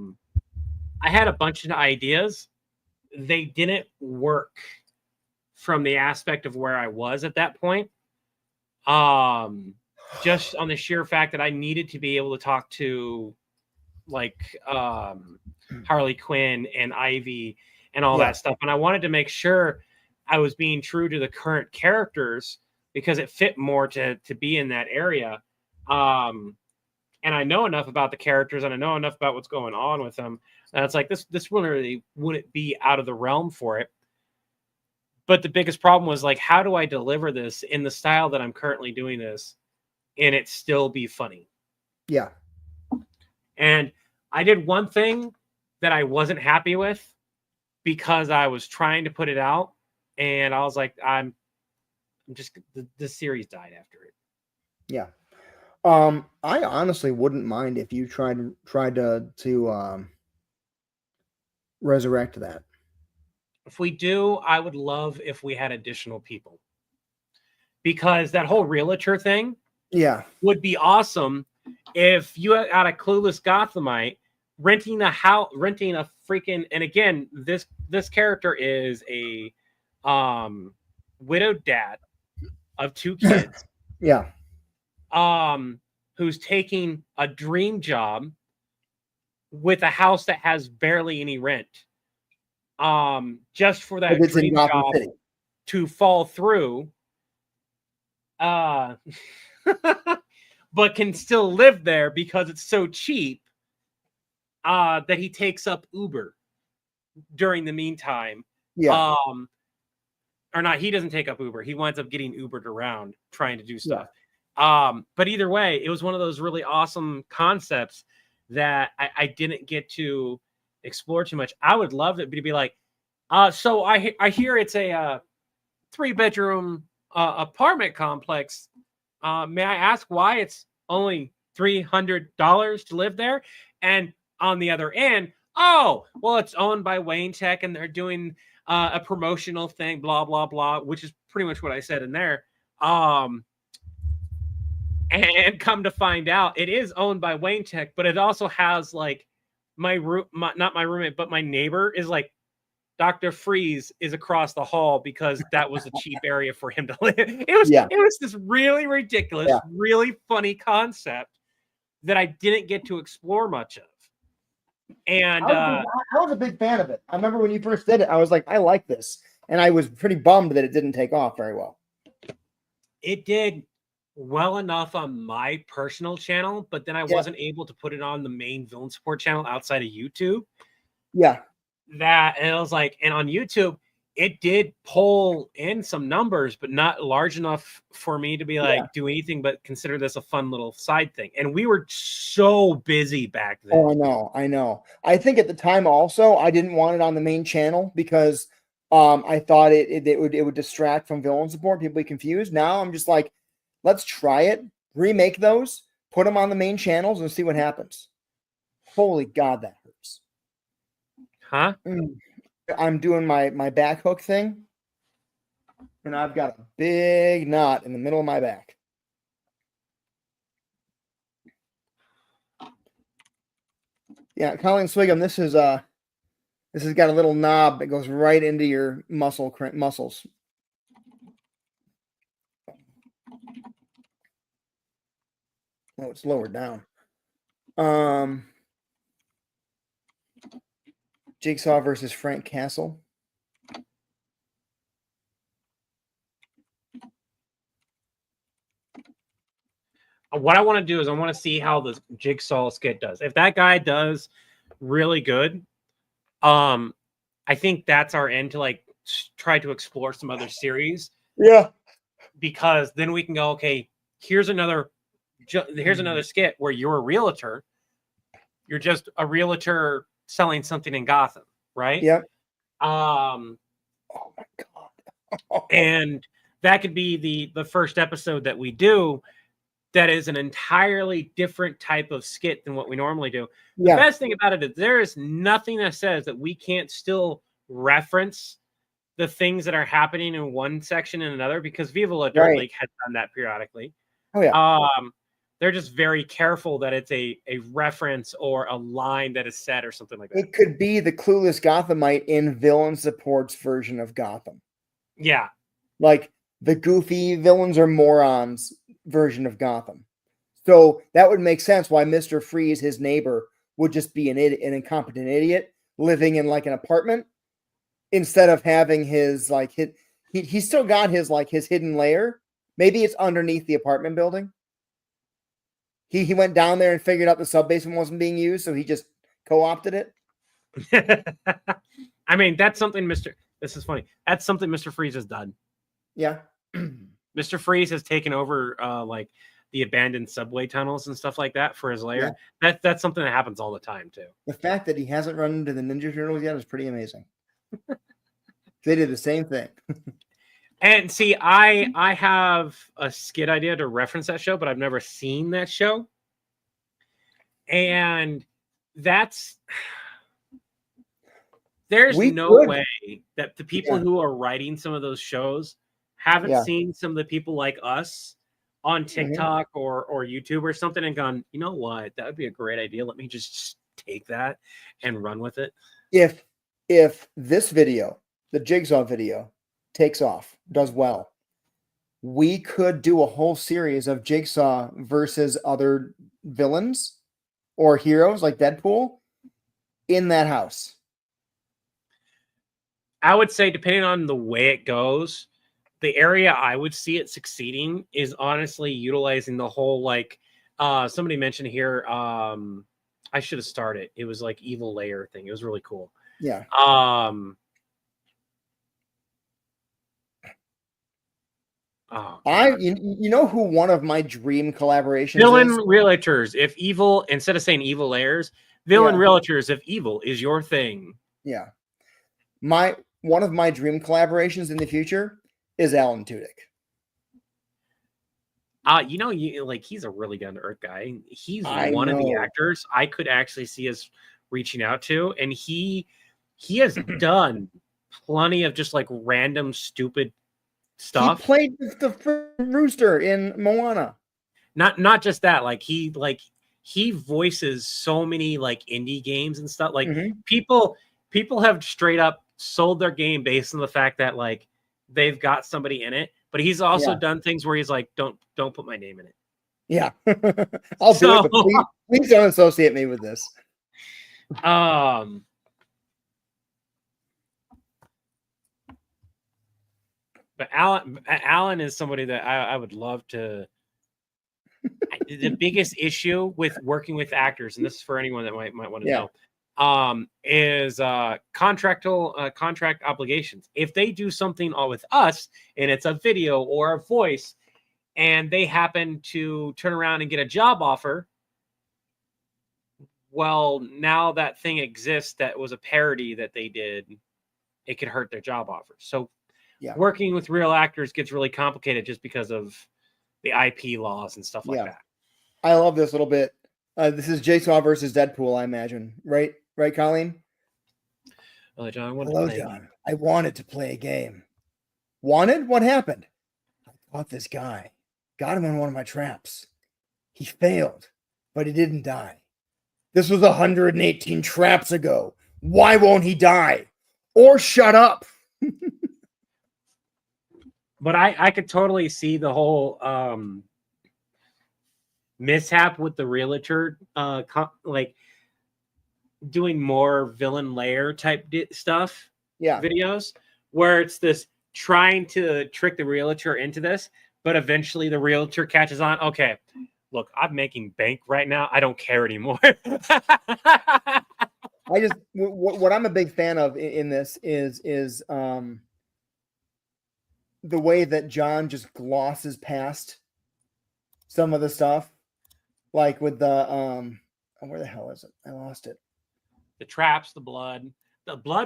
had a bunch of ideas. They didn't work from the aspect of where I was at that point. Just on the sheer fact that I needed to be able to talk to like Harley Quinn and Ivy and all that stuff. And I wanted to make sure I was being true to the current characters because it fit more to be in that area. And I know enough about the characters and I know enough about what's going on with them. And it's like, this really wouldn't be out of the realm for it. But the biggest problem was like, how do I deliver this in the style that I'm currently doing this and it still be funny? Yeah. And I did one thing that I wasn't happy with because I was trying to put it out and I was like, I'm just, the series died after it. Yeah. I honestly wouldn't mind if you tried to resurrect that. If we do, I would love if we had additional people because that whole realtor thing would be awesome if you had a clueless Gothamite renting a freaking, and again, this character is a widowed dad of 2 kids. Yeah. Who's taking a dream job with a house that has barely any rent. Just for that dream job to fall through. But can still live there because it's so cheap that he takes up Uber during the meantime. Yeah. Or not, he doesn't take up Uber. He winds up getting Ubered around trying to do stuff. Yeah. But either way, it was one of those really awesome concepts that I didn't get to explore too much. I would love it to be like, so I hear it's a 3-bedroom apartment complex. May I ask why it's only $300 to live there? And on the other end, oh, well, it's owned by Wayne Tech and they're doing a promotional thing, blah, blah, blah, which is pretty much what I said in there. And come to find out, it is owned by Wayne Tech, but it also has like not my roommate, but my neighbor is like, Dr. Freeze is across the hall because that was a cheap area for him to live. It was this really ridiculous, really funny concept that I didn't get to explore much of. And I was a big fan of it. I remember when you first did it, I was like, I like this. And I was pretty bummed that it didn't take off very well. It did well enough on my personal channel, but then I wasn't able to put it on the main villain support channel outside of YouTube. Yeah. That, and it was like, and on YouTube, it did pull in some numbers, but not large enough for me to be like, do anything but consider this a fun little side thing. And we were so busy back then. Oh, I know. I think at the time also, I didn't want it on the main channel because I thought it would distract from villain support. People be confused. Now I'm just like, let's try it, remake those, put them on the main channels and see what happens. Holy God, that hurts. Huh? I'm doing my back hook thing, and I've got a big knot in the middle of my back. Yeah, Colleen Swigum, this has got a little knob that goes right into your muscles. Oh, it's lower down. Jigsaw versus Frank Castle. What I want to do is I want to see how the Jigsaw skit does. If that guy does really good, I think that's our end to like try to explore some other series. Yeah. Because then we can go, okay, here's another skit where you're a realtor. You're just a realtor selling something in Gotham, right? Yep. Oh my God. And that could be the first episode that we do. that is an entirely different type of skit than what we normally do. The Yeah. best thing about it is there is nothing that says that we can't still reference the things that are happening in one section and another, because Viva La Dirt Right. League has done that periodically. Oh yeah. They're just very careful that it's a reference or a line that is said or something like that. It could be the clueless Gothamite in villain supports version of Gotham. Yeah. Like the goofy villains or morons version of Gotham. So that would make sense why Mr. Freeze, his neighbor, would just be an incompetent idiot living in like an apartment instead of having his like he's still got his like his hidden lair. Maybe it's underneath the apartment building. He went down there and figured out the sub-basement wasn't being used, so he just co-opted it. I mean, that's something this is funny. That's something Mr. Freeze has done. Yeah. Mr. Freeze has taken over like the abandoned subway tunnels and stuff like that for his lair. Yeah. That's something that happens all the time too. The fact that he hasn't run into the Ninja Turtles yet is pretty amazing. They did the same thing. And see, I have a skit idea to reference that show, but I've never seen that show. And there's no way that the people who are writing some of those shows haven't seen some of the people like us on TikTok or YouTube or something and gone, you know what, that would be a great idea. Let me just take that and run with it. If this video, the Jigsaw video, takes off, does well, we could do a whole series of Jigsaw versus other villains or heroes like Deadpool in that house. I would say, depending on the way it goes, the area I would see it succeeding is honestly utilizing the whole, like, somebody mentioned here, I should have started. It was like evil layer thing. It was really cool. Yeah. You know who one of my dream collaborations Villain is? Realtors. If evil, instead of saying evil layers, Villain Realtors, if evil is your thing. Yeah. One of my dream collaborations in the future is Alan Tudyk. He's a really down to earth guy. He's one of the actors I could actually see us reaching out to, and he has done plenty of just like random stupid stuff. He played the rooster in Moana. Not just that, like he voices so many like indie games and stuff. Like people have straight up sold their game based on the fact that like they've got somebody in it, but he's also done things where he's like, don't put my name in it. Yeah. I'll do it, but please don't associate me with this. But Alan is somebody that I would love to. The biggest issue with working with actors, and this is for anyone that might want to know, is contract obligations. If they do something with us and it's a video or a voice, and they happen to turn around and get a job offer, well, now that thing exists that was a parody that they did, it could hurt their job offer. So working with real actors gets really complicated just because of the IP laws and stuff like that. I love this little bit. This is Jigsaw versus Deadpool, I imagine. Right, Colleen? Hello, John. Hello, John. I wanted to play a game. Wanted? What happened? I caught this guy. Got him in one of my traps. He failed, but he didn't die. This was 118 traps ago. Why won't he die? Or shut up. But I could totally see the whole mishap with the realtor, like doing more villain layer type stuff, videos, where it's this trying to trick the realtor into this, but eventually the realtor catches on. Okay, look, I'm making bank right now. I don't care anymore. What I'm a big fan of in this is the way that John just glosses past some of the stuff, like with the where the hell is it? I lost it. The traps, the blood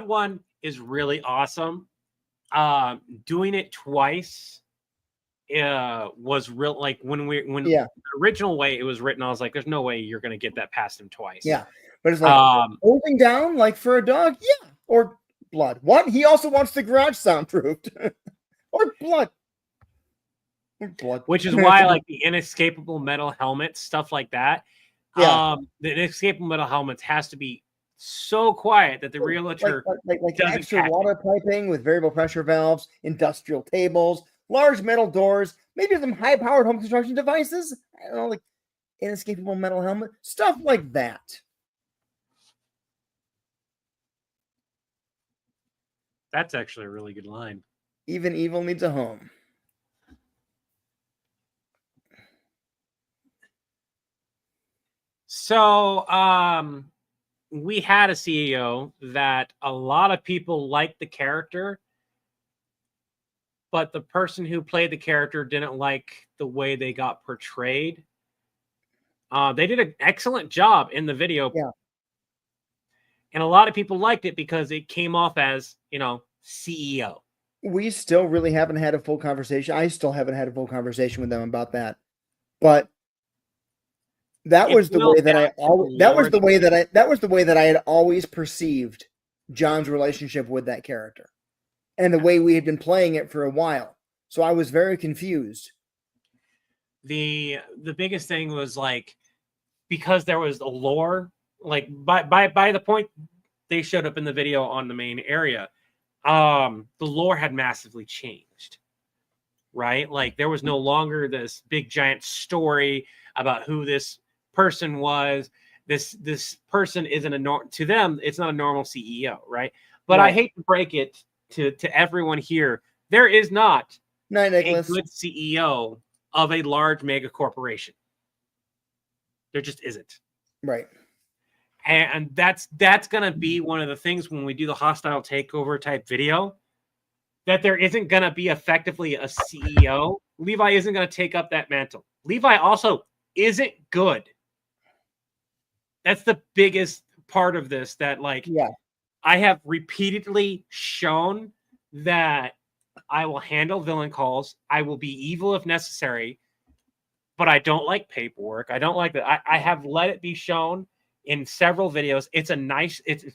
one is really awesome. Doing it twice was real. Like when Yeah. the original way it was written, I was like, "There's no way you're going to get that past him twice." Yeah, but it's like holding down, like for a dog, yeah, or blood. What? He also wants the garage soundproofed, or blood. Blood. Which is why I like the inescapable metal helmets, stuff like that. Yeah. The inescapable metal helmets has to be so quiet that the realtor like doesn't extra catch water piping with variable pressure valves, industrial tables, large metal doors, maybe some high-powered home construction devices. I don't know, like inescapable metal helmet, stuff like that. That's actually a really good line. Even evil needs a home. So, we had a CEO that a lot of people liked the character, but the person who played the character didn't like the way they got portrayed. They did an excellent job in the video. Yeah. And a lot of people liked it because it came off as, CEO. We still really haven't had a full conversation. I still haven't had a full conversation with them about that. But that was the way that I had always perceived John's relationship with that character, and the way we had been playing it for a while. So I was very confused. The biggest thing was like, because there was a lore, like by the point they showed up in the video on the main area, the lore had massively changed, right? Like there was no longer this big giant story about who this person was. This person isn't to them, it's not a normal CEO, right? But Right. I hate to break it to everyone here, there is not Night, a Nicholas. good CEO of a large mega corporation. There just isn't. Right. And that's going to be one of the things when we do the hostile takeover type video, that there isn't going to be effectively a CEO. Levi isn't going to take up that mantle. Levi also isn't good. That's the biggest part of this, that I have repeatedly shown that I will handle villain calls. I will be evil if necessary, but I don't like paperwork. I don't like that. I have let it be shown in several videos. It's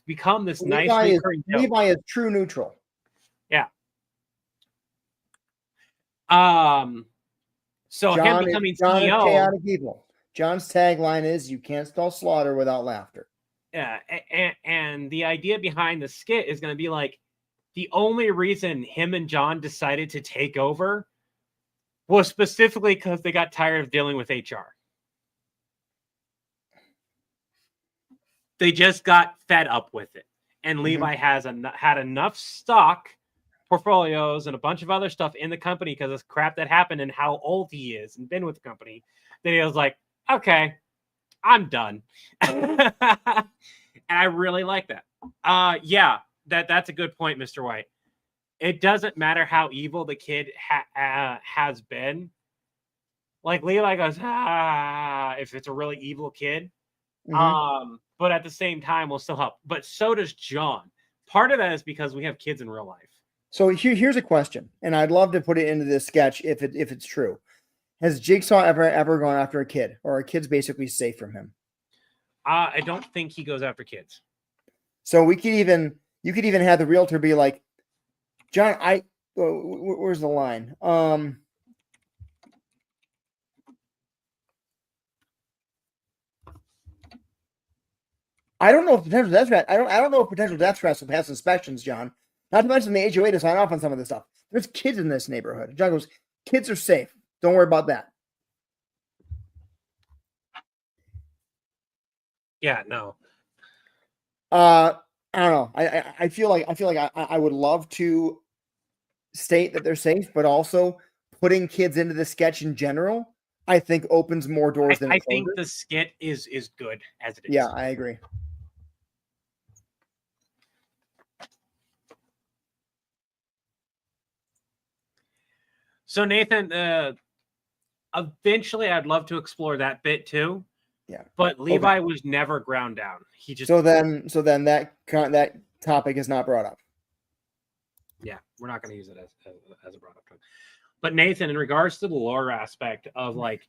become this nice recurring joke. Levi is true neutral. Yeah. So him becoming John CEO. Is chaotic evil. John's tagline is, "You can't spell slaughter without laughter." Yeah, and the idea behind the skit is going to be like, the only reason him and John decided to take over was specifically because they got tired of dealing with HR. They just got fed up with it. And Levi had enough stock portfolios and a bunch of other stuff in the company because of crap that happened and how old he is and been with the company, that he was like, okay, I'm done. And I really like that. Yeah, that's a good point, Mr. White. It doesn't matter how evil the kid has been. Like Levi goes, if it's a really evil kid. But at the same time, we'll still help. But so does John. Part of that is because we have kids in real life. So here's a question, and I'd love to put it into this sketch if it's true. Has Jigsaw ever gone after a kid, or are kids basically safe from him? I don't think he goes after kids. So you could even have the realtor be like, John, where's the line? I don't know if potential death threat. I don't know if potential death threats will pass inspections, John. Not to mention the HOA to sign off on some of this stuff. There's kids in this neighborhood. John goes, kids are safe. Don't worry about that. Yeah, no. I don't know. I feel like I would love to state that they're safe, but also putting kids into the sketch in general, I think opens more doors than it closes. I think the skit is good as it is. Yeah, I agree. So Nathan, eventually I'd love to explore that bit too. Yeah. But Levi was never ground down. He just so then that topic is not brought up. Yeah, we're not going to use it as a brought up topic. But Nathan, in regards to the lore aspect of like,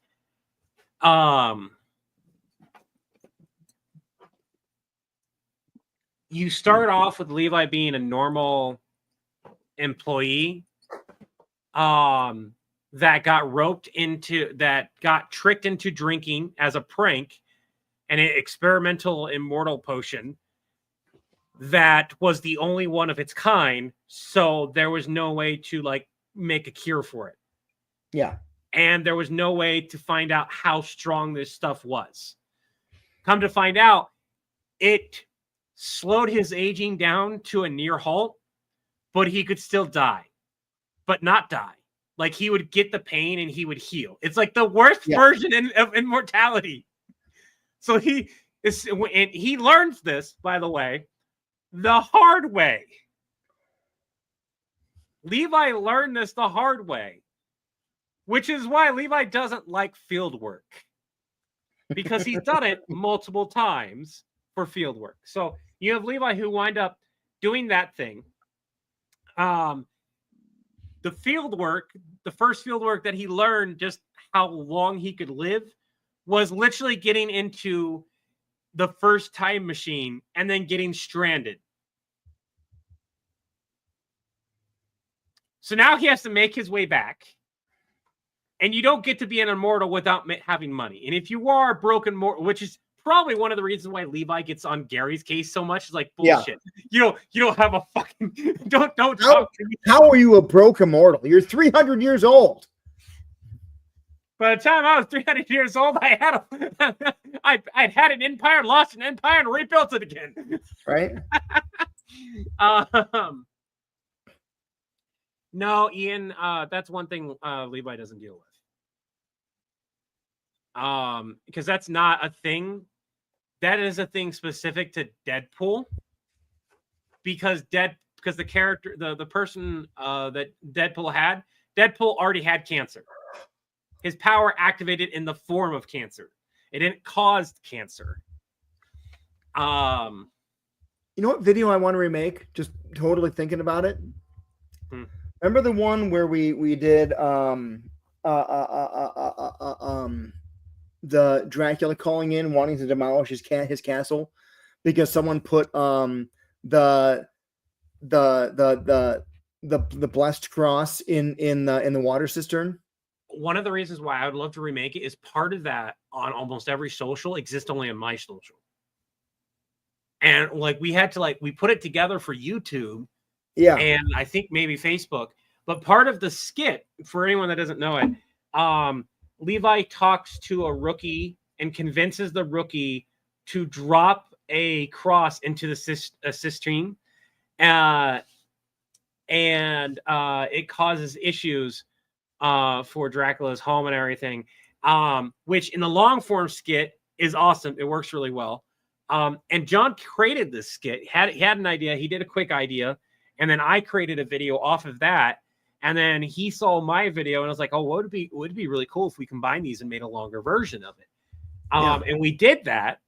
you start off with Levi being a normal employee, that got tricked into drinking as a prank an experimental immortal potion that was the only one of its kind. So there was no way to like make a cure for it. Yeah. And there was no way to find out how strong this stuff was. Come to find out, it slowed his aging down to a near halt, but he could still die, but not die. Like he would get the pain and he would heal. It's like the worst version of immortality. So he learns this, by the way, the hard way. Levi learned this the hard way, which is why Levi doesn't like field work, because he's done it multiple times for field work. So you have Levi who wind up doing that thing. The field work, the first field work that he learned just how long he could live, was literally getting into the first time machine and then getting stranded. So now he has to make his way back. And you don't get to be an immortal without having money. And if you are a broken mortal, which is probably one of the reasons why Levi gets on Gary's case so much, is like, bullshit. Yeah. You don't have a fucking don't talk to me. How are you a broke immortal? You're 300 years old. By the time I was 300 years old, I'd had an empire, lost an empire, and rebuilt it again. Right? No, Ian, that's one thing Levi doesn't deal with. Because that's not a thing. That is a thing specific to Deadpool. Because the character, the person that Deadpool already had cancer. His power activated in the form of cancer. It didn't cause cancer. You know what video I want to remake? Just totally thinking about it. Remember the one where we did the Dracula calling in, wanting to demolish his castle because someone put the blessed cross in the water cistern. One of the reasons why I would love to remake it is part of that on almost every social exists only on my social. And like we had to we put it together for YouTube. Yeah. And I think maybe Facebook. But part of the skit, for anyone that doesn't know it, Levi talks to a rookie and convinces the rookie to drop a cross into the cistern. And it causes issues for Dracula's home and everything, which in the long form skit is awesome. It works really well. And John created this skit. He had an idea. He did a quick idea. And then I created a video off of that. And then he saw my video and I was like, oh, would it be really cool if we combine these and made a longer version of it? And we did that.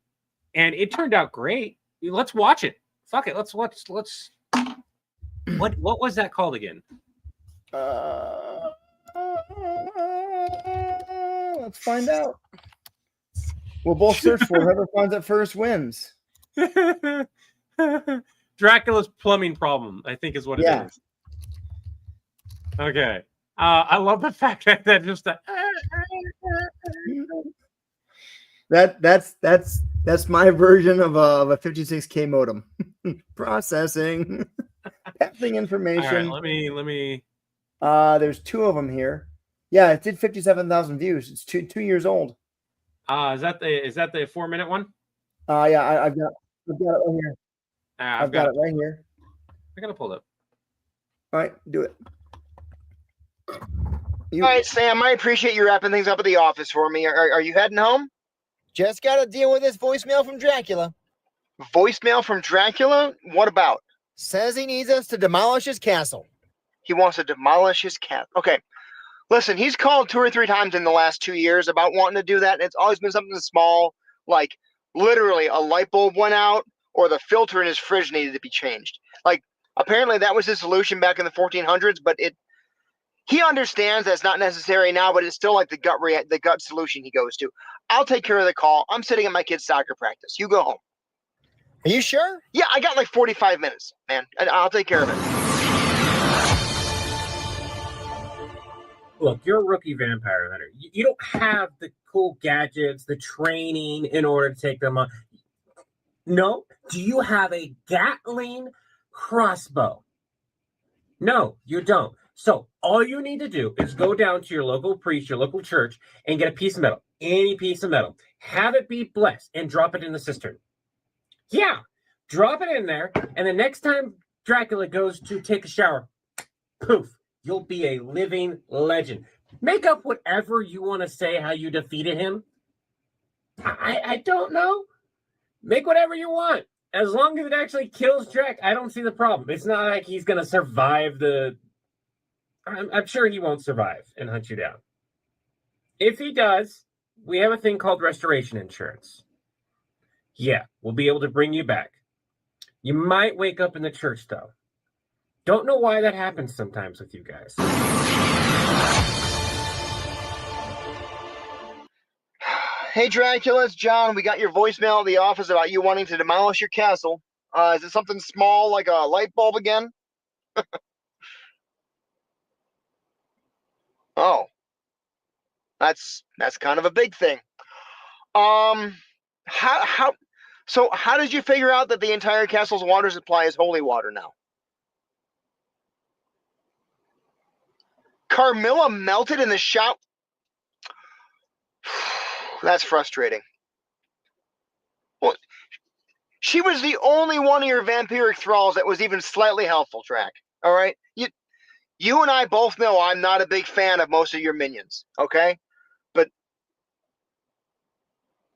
And it turned out great. Let's watch it. Fuck it. Let's what was that called again? Let's find out. We'll both search for whoever finds it first wins. Dracula's plumbing problem, I think, is what it is. Okay. I love the fact that just that's my version of a 56K modem. Processing, passing information. All right, let me. There's two of them here. Yeah, it did 57,000 views. It's two years old. Is that the 4-minute one? Yeah, I've got it right here. I've got it right here. I gotta pull it up. All right, do it. All right, Sam, I appreciate you wrapping things up at the office for me. Are you heading home? Just got to deal with this voicemail from Dracula. Voicemail from Dracula? What about? Says he needs us to demolish his castle. He wants to demolish his castle. Okay. Listen, he's called 2 or 3 times in the last 2 years about wanting to do that, and it's always been something small, like literally a light bulb went out or the filter in his fridge needed to be changed. Like, apparently that was his solution back in the 1400s, but he understands that's not necessary now, but it's still like the gut solution he goes to. I'll take care of the call. I'm sitting at my kid's soccer practice. You go home. Are you sure? Yeah, I got like 45 minutes, man. I'll take care of it. Look, you're a rookie vampire hunter. You don't have the cool gadgets, the training in order to take them on. No. Do you have a Gatling crossbow? No, you don't. So all you need to do is go down to your local priest, your local church, and get a piece of metal, any piece of metal. Have it be blessed and drop it in the cistern. Yeah, drop it in there, and the next time Dracula goes to take a shower, poof, you'll be a living legend. Make up whatever you want to say how you defeated him. I don't know. Make whatever you want. As long as it actually kills Drac, I don't see the problem. It's not like he's going to survive the... I'm sure he won't survive and hunt you down. If he does, we have a thing called restoration insurance. Yeah, we'll be able to bring you back. You might wake up in the church, though. Don't know why that happens sometimes with you guys. Hey, Dracula, it's John. We got your voicemail at the office about you wanting to demolish your castle. Is it something small like a light bulb again? Oh, that's kind of a big thing. How did you figure out that the entire castle's water supply is holy water now? Carmilla melted in the shower. That's frustrating. Well, she was the only one of your vampiric thralls that was even slightly helpful, Drac. All right? You and I both know I'm not a big fan of most of your minions, okay? But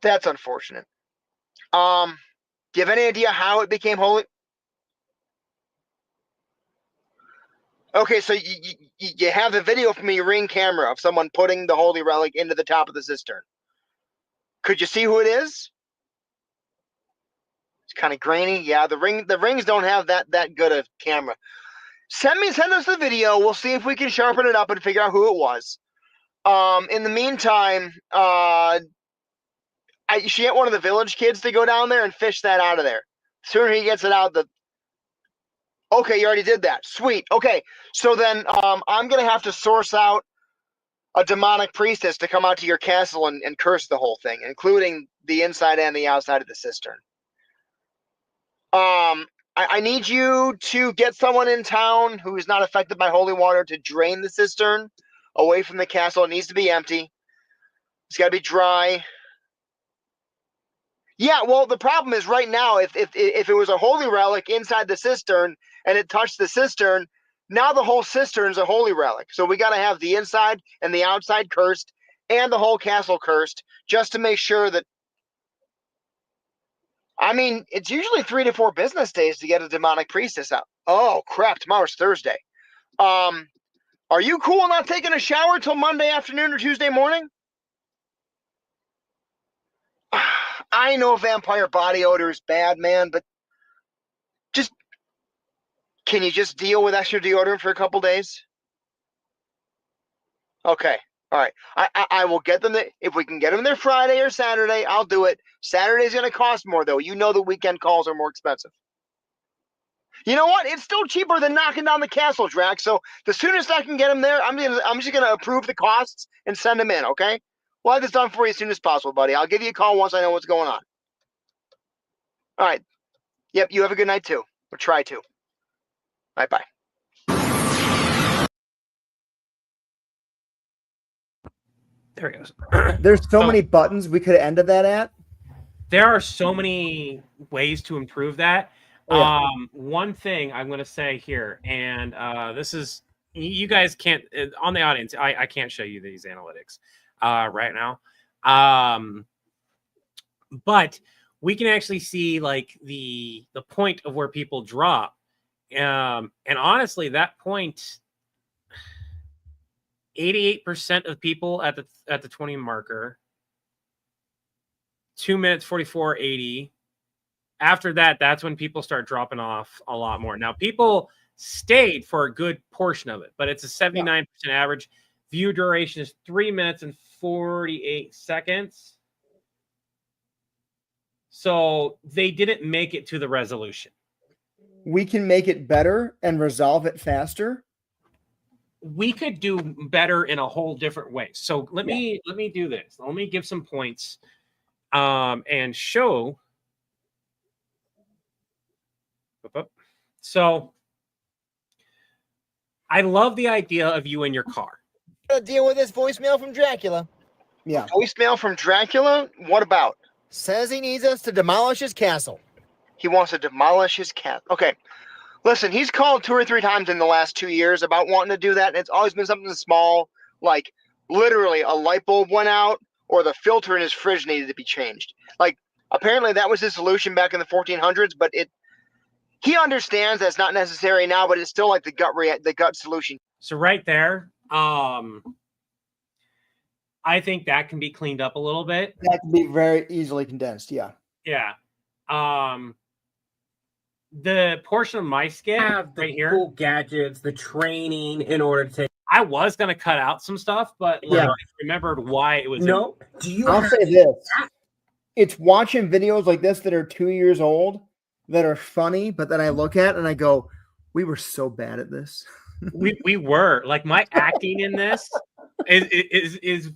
that's unfortunate. Do you have any idea how it became holy? Okay, so you have the video from your Ring camera of someone putting the holy relic into the top of the cistern. Could you see who it is? It's kind of grainy. Yeah, the rings don't have that good a camera. Send us the video. We'll see if we can sharpen it up and figure out who it was. In the meantime, she get one of the village kids to go down there and fish that out of there. Sooner he gets it out, okay, you already did that. Sweet. Okay, so then I'm gonna have to source out a demonic priestess to come out to your castle and curse the whole thing, including the inside and the outside of the cistern. I need you to get someone in town who is not affected by holy water to drain the cistern away from the castle. It needs to be empty. It's got to be dry. Yeah, well, the problem is right now, if it was a holy relic inside the cistern and it touched the cistern, now the whole cistern's a holy relic. So we got to have the inside and the outside cursed and the whole castle cursed just to make sure that. I mean, it's usually 3 to 4 business days to get a demonic priestess out. Oh, crap. Tomorrow's Thursday. Are you cool not taking a shower till Monday afternoon or Tuesday morning? I know vampire body odor is bad, man, but can you just deal with extra deodorant for a couple days? Okay. All right. I will get them there. If we can get them there Friday or Saturday, I'll do it. Saturday's going to cost more, though. You know the weekend calls are more expensive. You know what? It's still cheaper than knocking down the castle, Drac. So the soonest I can get them there, I'm just going to approve the costs and send them in, okay? We'll have this done for you as soon as possible, buddy. I'll give you a call once I know what's going on. All right. Yep, you have a good night, too. Or try to. All right, bye. There he goes. There's so many buttons we could have ended that at. There are so many ways to improve that. Oh, yeah. One thing I'm going to say here, and this is, you guys can't, on the audience, I can't show you these analytics right now. But we can actually see like the point of where people drop. And honestly, that point, 88% of people at the 20 marker, 2 minutes 44:80. After that, that's when people start dropping off a lot more. Now, people stayed for a good portion of it, but it's a 79% average. View duration is 3 minutes and 48 seconds. So they didn't make it to the resolution. We can make it better and resolve it faster. We could do better in a whole different way. So let me do this. Let me give some points and show. So I love the idea of you in your car. Gotta deal with this voicemail from Dracula. Yeah. Voicemail from Dracula? What about? Says he needs us to demolish his castle. He wants to demolish his cat. Okay. Listen, he's called 2 or 3 times in the last 2 years about wanting to do that, and it's always been something small, like literally a light bulb went out or the filter in his fridge needed to be changed. Like, apparently that was his solution back in the 1400s, but he understands that's not necessary now, but it's still like the gut solution. So right there, I think that can be cleaned up a little bit. That can be very easily condensed. Yeah. Yeah. The portion of my skit Have the right here, cool gadgets, the training in order to take. I was gonna cut out some stuff, but like, I remembered why it was. No, do you? I'll say this: it's watching videos like this that are 2 years old that are funny, but then I look at and I go, "We were so bad at this." we were like, my acting in this is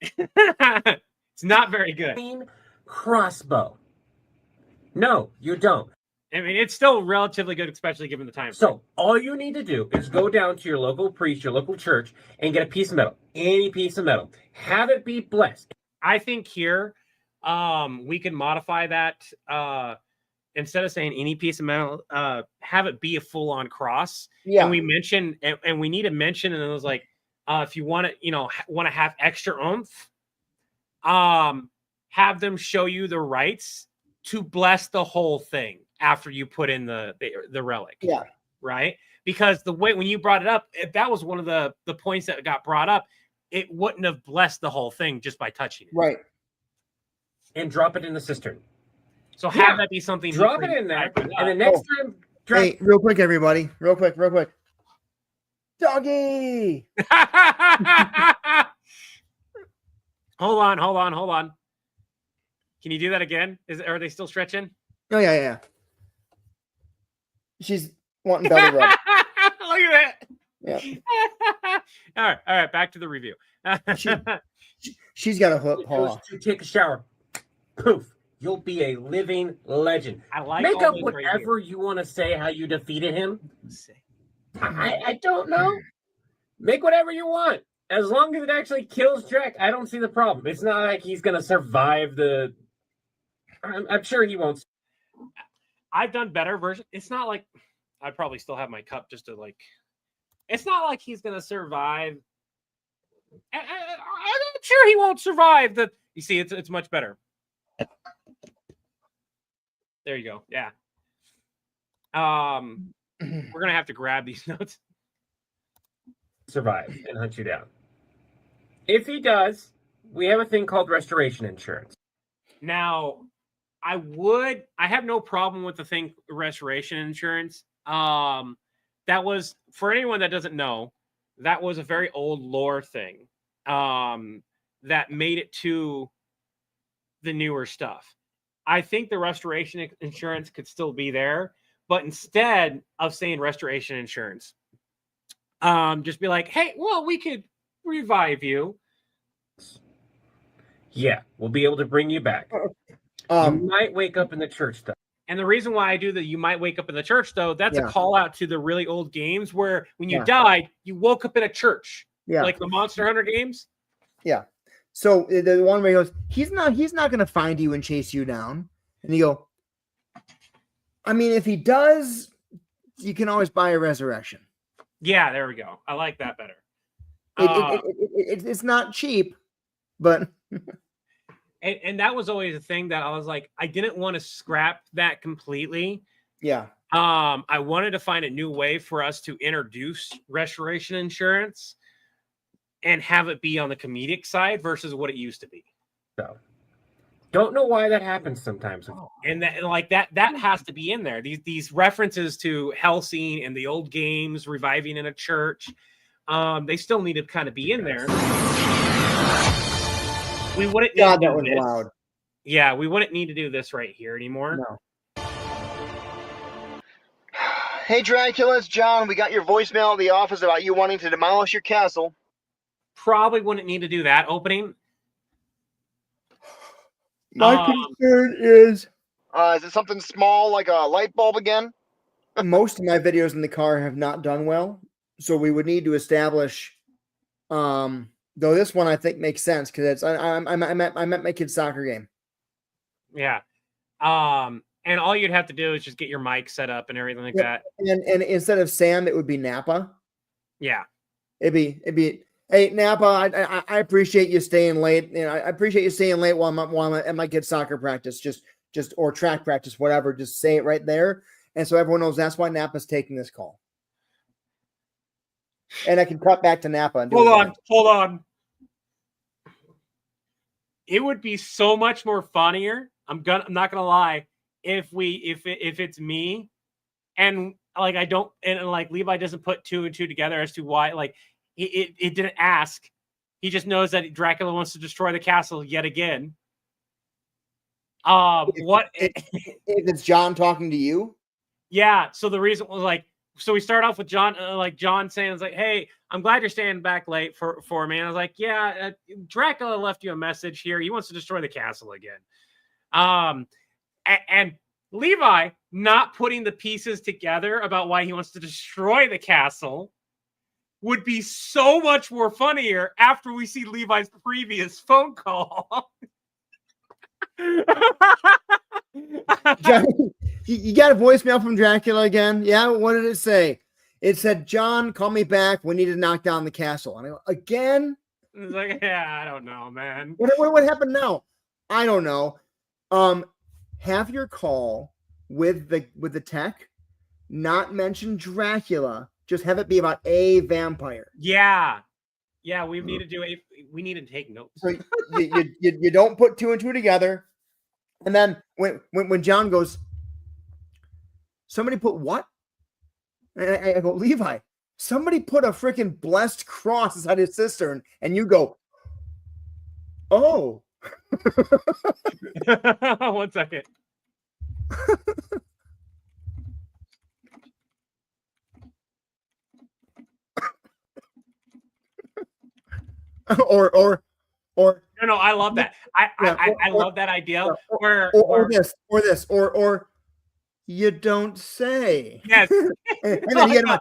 it's not very good. Crossbow. No, you don't. I mean, it's still relatively good, especially given the time. So all you need to do is go down to your local priest, your local church, and get a piece of metal, any piece of metal. Have it be blessed. I think here we can modify that. Instead of saying any piece of metal, have it be a full-on cross. Yeah. And we mentioned, and we need to mention, and it was like, if you want to have extra oomph, have them show you the rites to bless the whole thing after you put in the relic. Yeah. Right. Because the way when you brought it up, if that was one of the points that got brought up, it wouldn't have blessed the whole thing just by touching it. Right. And drop it in the cistern. So have that be something. Drop it in there, and the next time. Hey, real quick, everybody. Real quick. Doggy. Hold on. Can you do that again? Are they still stretching? Oh yeah. She's wanting belly rub. Look at that. Yeah. All right. Back to the review. She's got a hook paw. Goes to take a shower. Poof. You'll be a living legend. I like Make all up this whatever right you want to say how you defeated him. I don't know. Make whatever you want. As long as it actually kills Drek, I don't see the problem. It's not like he's going to survive the... I'm sure he won't. I've done better versions. It's not like I'd probably still have my cup just to like. It's not like he's gonna survive. I'm sure he won't survive. You see, it's much better. There you go. Yeah. We're gonna have to grab these notes. Survive and hunt you down. If he does, we have a thing called restoration insurance. Now, I have no problem with the thing restoration insurance. That was, for anyone that doesn't know, that was a very old lore thing that made it to the newer stuff. I think the restoration insurance could still be there, but instead of saying restoration insurance, just be like, hey, well, we could revive you. Yeah, we'll be able to bring you back. You might wake up in the church, though. And the reason why I do that, you might wake up in the church, though, that's a call out to the really old games where when you died, you woke up in a church. Yeah. Like the Monster Hunter games. Yeah. So the one where he goes, he's not going to find you and chase you down. And you go, I mean, if he does, you can always buy a resurrection. Yeah, there we go. I like that better. It's not cheap, but... And that was always a thing that I was like, I didn't want to scrap that completely. Yeah. I wanted to find a new way for us to introduce restoration insurance and have it be on the comedic side versus what it used to be. So Don't know why that happens sometimes. And that has to be in there. These references to Helsing and the old games reviving in a church, they still need to kind of be in there. We wouldn't need God, to that do was this. loud. Yeah, we wouldn't need to do this right here anymore. No. Hey, Dracula, it's John. We got your voicemail at the office about you wanting to demolish your castle. Probably wouldn't need to do that opening. My concern is Is it something small like a light bulb again? most of my videos in the car have not done well, so we would need to establish. Though this one I think makes sense because it's I'm at my kid's soccer game. Yeah. And all you'd have to do is just get your mic set up and everything like that. And instead of Sam, it would be Napa. Yeah. It'd be hey Napa, I appreciate you staying late. You know, I appreciate you staying late while I'm at my kid's soccer practice, just or track practice, whatever. Just say it right there, and so everyone knows that's why Napa's taking this call. And I can cut back to Napa and do Hold on. It would be so much more funnier. I'm not gonna lie. If it's me, and like I don't, and like Levi doesn't put 2 and 2 together as to why, like it didn't ask. He just knows that Dracula wants to destroy the castle yet again. If it's John talking to you? Yeah. So the reason was like, so we start off with John, John saying, it's like, hey, I'm glad you're staying back late for me. And I was like, yeah, Dracula left you a message here. He wants to destroy the castle again. And Levi not putting the pieces together about why he wants to destroy the castle would be so much more funnier after we see Levi's previous phone call. John, you got a voicemail from Dracula again? Yeah, what did it say? It said, John, call me back. We need to knock down the castle. And I go, again? It's like, yeah, I don't know, man. What happened now? I don't know. Have your call with the tech not mention Dracula. Just have it be about a vampire. Yeah. We need to do it. We need to take notes. So you don't put 2 and 2 together. And then when John goes, somebody put what? And I go, Levi, somebody put a freaking blessed cross inside his cistern, and you go, oh. 1 second. or No, I love that. I love that idea. Or you don't say. Yes. and then you get him,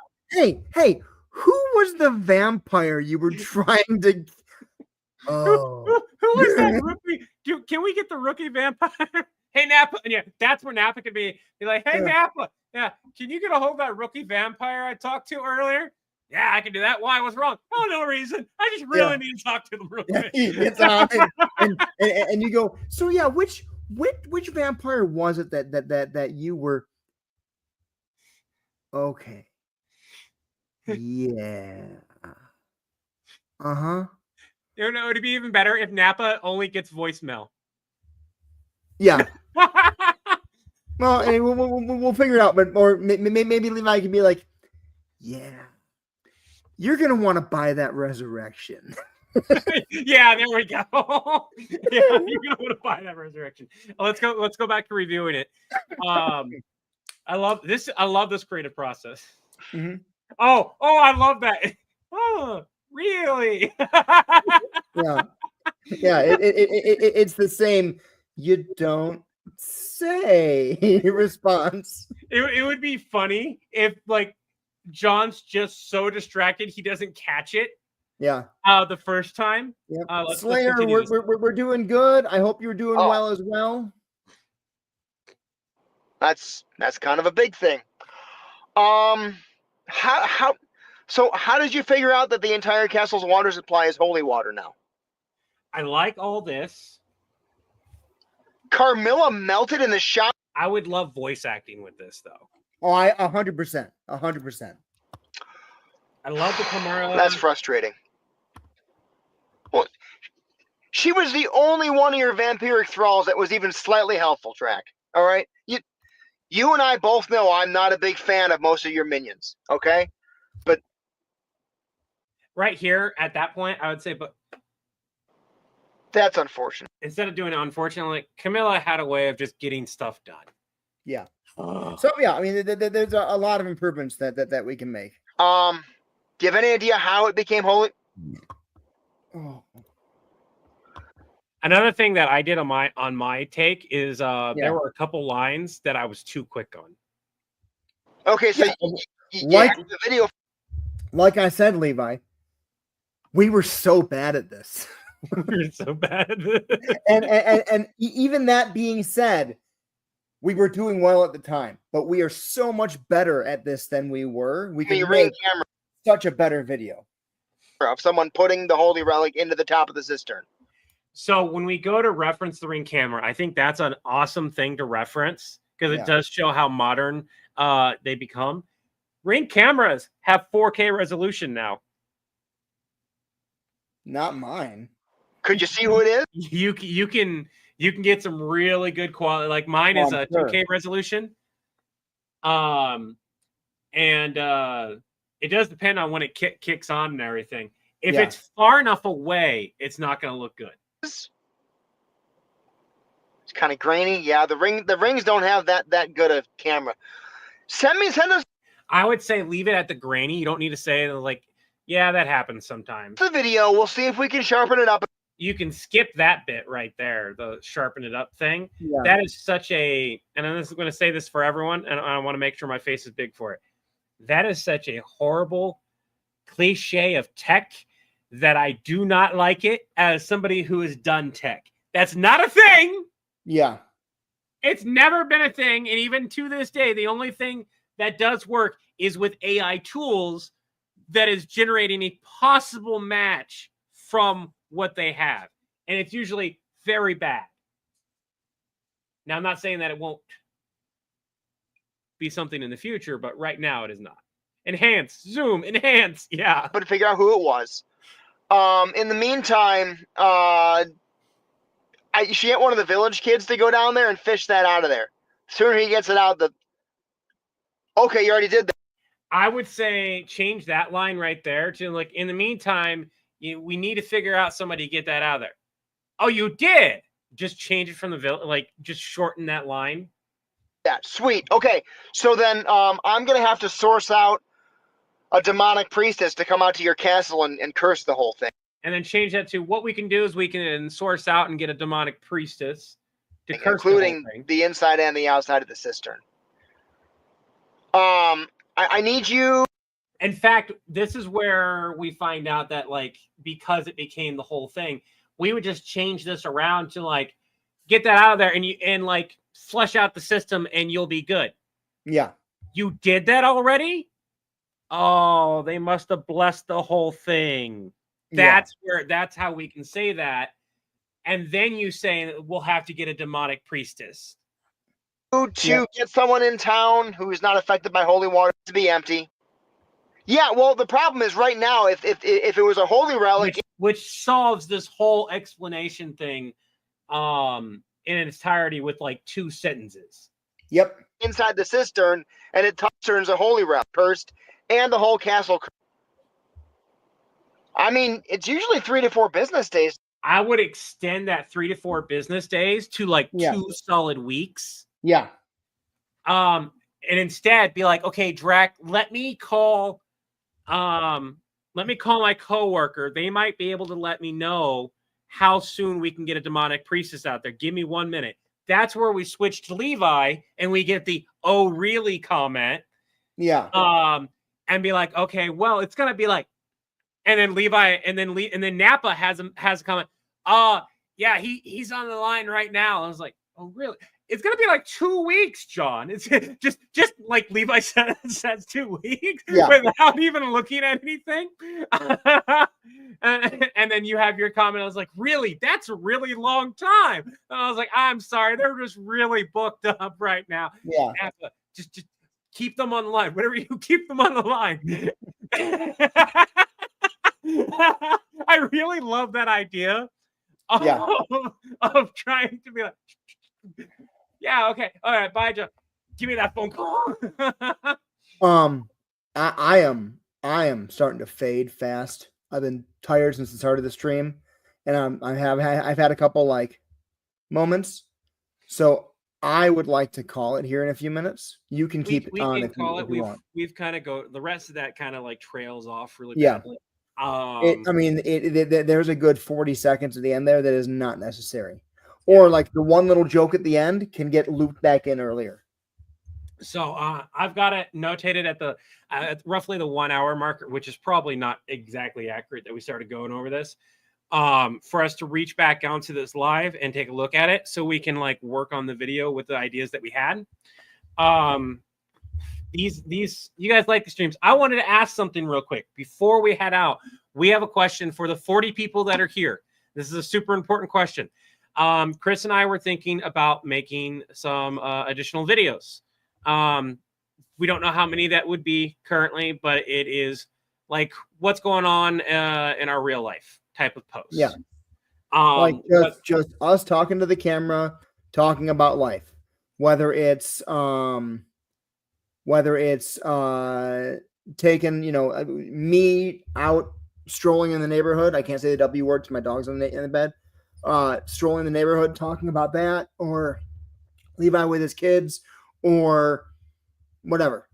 hey, who was the vampire you were trying to? Oh, who was that rookie? Can we get the rookie vampire? Hey Napa, yeah, that's where Napa could be like, hey Napa, yeah, can you get a hold of that rookie vampire I talked to earlier? Yeah, I can do that. Why? What's wrong? Oh, no reason. I just really need to talk to them real quick. And you go, so yeah, which vampire was it that you were? Okay. Yeah. Uh-huh. You know, it'd be even better if Napa only gets voicemail. Yeah. Well, and we'll figure it out, but or maybe Levi can be like, yeah, you're gonna want to buy that resurrection. Yeah, there we go. Yeah, you're gonna want to buy that resurrection. Let's go back to reviewing it. I love this creative process. Mm-hmm. Oh, I love that. Oh, really? Yeah. It's the same. You don't say response. It would be funny if like John's just so distracted he doesn't catch it. Yeah. The first time. Yeah. Slayer, we're doing good. I hope you're doing well as well. That's kind of a big thing. How did you figure out that the entire castle's water supply is holy water now? I like all this. Carmilla melted in the shop. I would love voice acting with this though. Oh, 100%. 100%. I love the Carmilla. That's frustrating. Well, She was the only one of your vampiric thralls that was even slightly helpful, Drac. All right? You and I both know I'm not a big fan of most of your minions, okay? Right here at that point, I would say, but That's unfortunate. instead of doing it, unfortunately, Camilla had a way of just getting stuff done. Yeah. Ugh. So yeah, I mean, there's a lot of improvements that we can make. Do you have any idea how it became holy? Oh. Another thing that I did on my take is there were a couple lines that I was too quick on. Okay, so Yeah, you like- have the video. Like I said, Levi, we were so bad at this. We're so bad. and even that being said, we were doing well at the time, but we are so much better at this than we were. We can Ring make camera such a better video. of someone putting the holy relic into the top of the cistern. So when we go to reference the ring camera, I think that's an awesome thing to reference because it Yeah. does show how modern they become. Ring cameras have 4K resolution now. Not mine. Could you see who it is? You can get some really good quality. Like mine is I'm a sure. 2K resolution. And it does depend on when it kicks on and everything. If Yeah. it's far enough away, it's not going to look good. It's kind of grainy. Yeah, the rings don't have that good a camera. Send us I would say leave it at the grainy. You don't need to say like, yeah, that happens sometimes. the video. We'll see if we can sharpen it up. You can skip that bit right there, the sharpen it up thing. Yeah. That is such a, and I'm just going to say this for everyone, and I want to make sure my face is big for it. That is such a horrible cliche of tech that I do not like it as somebody who has done tech. That's not a thing. Yeah. It's never been a thing. And even to this day, the only thing that does work is with AI tools that is generating a possible match from what they have. And it's usually very bad. Now, I'm not saying that it won't be something in the future, but right now it is not. Enhance, zoom, enhance. Yeah. But to figure out who it was. In the meantime, she get one of the village kids to go down there and fish that out of there. Sooner he gets it out, okay, you already did that. I would say change that line right there to like, in the meantime, we need to figure out somebody to get that out of there. Oh, you did? Just change it from the village, like just shorten that line. Yeah, sweet. Okay, so then I'm gonna have to source out a demonic priestess to come out to your castle and curse the whole thing. And then change that to what we can do is we can source out and get a demonic priestess to curse Including the whole thing. the inside and the outside of the cistern. I need you. In fact, this is where we find out that like because it became the whole thing, we would just change this around to like get that out of there and like flesh out the system and you'll be good. Yeah. You did that already? Oh, they must have blessed the whole thing. That's how we can say that. And then you say we'll have to get a demonic priestess. To get someone in town who is not affected by holy water to be empty. Yeah, well, the problem is right now, if it was a holy relic, which solves this whole explanation thing in its entirety with like 2 sentences. Yep. Inside the cistern, and it turns a holy relic cursed, and the whole castle. I mean, it's usually 3 to 4 business days. I would extend that 3 to 4 business days to like 2 solid weeks. Yeah. And instead be like, okay, Drac, let me call my coworker. They might be able to let me know how soon we can get a demonic priestess out there. Give me 1 minute. That's where we switch to Levi and we get the "oh really" comment. Yeah. And be like, okay, well, it's gonna be like, and then Levi and then Napa has a comment. Yeah, he's on the line right now. I was like, oh really? It's gonna be like 2 weeks, John. It's just like Levi says 2 weeks without even looking at anything. And then you have your comment. I was like, really? That's a really long time. And I was like, I'm sorry, they're just really booked up right now. Yeah. Just keep them on the line. Whatever you keep them on the line. I really love that idea of, Yeah. of trying to be like, yeah, okay, all right, bye, Joe. Give me that phone call. I am starting to fade fast. I've been tired since the start of the stream, and I've had a couple like moments. So I would like to call it here in a few minutes. You can keep it we on can call if it. you want. We've kind of go. The rest of that kind of like trails off really Yeah. badly. There's a good 40 seconds at the end there that is not necessary. Or like the one little joke at the end can get looped back in earlier. So I've got it notated at roughly the 1 hour marker, which is probably not exactly accurate that we started going over this. For us to reach back onto this live and take a look at it so we can like work on the video with the ideas that we had. These you guys like the streams. I wanted to ask something real quick before we head out. We have a question for the 40 people that are here. This is a super important question. Chris and I were thinking about making some additional videos. We don't know how many that would be currently, but it is like what's going on in our real life type of post. Yeah. Like just us talking to the camera, talking about life, whether it's taking, me out strolling in the neighborhood. I can't say the W word because my dog's in the bed. Strolling in the neighborhood, talking about that, or Levi with his kids, or whatever.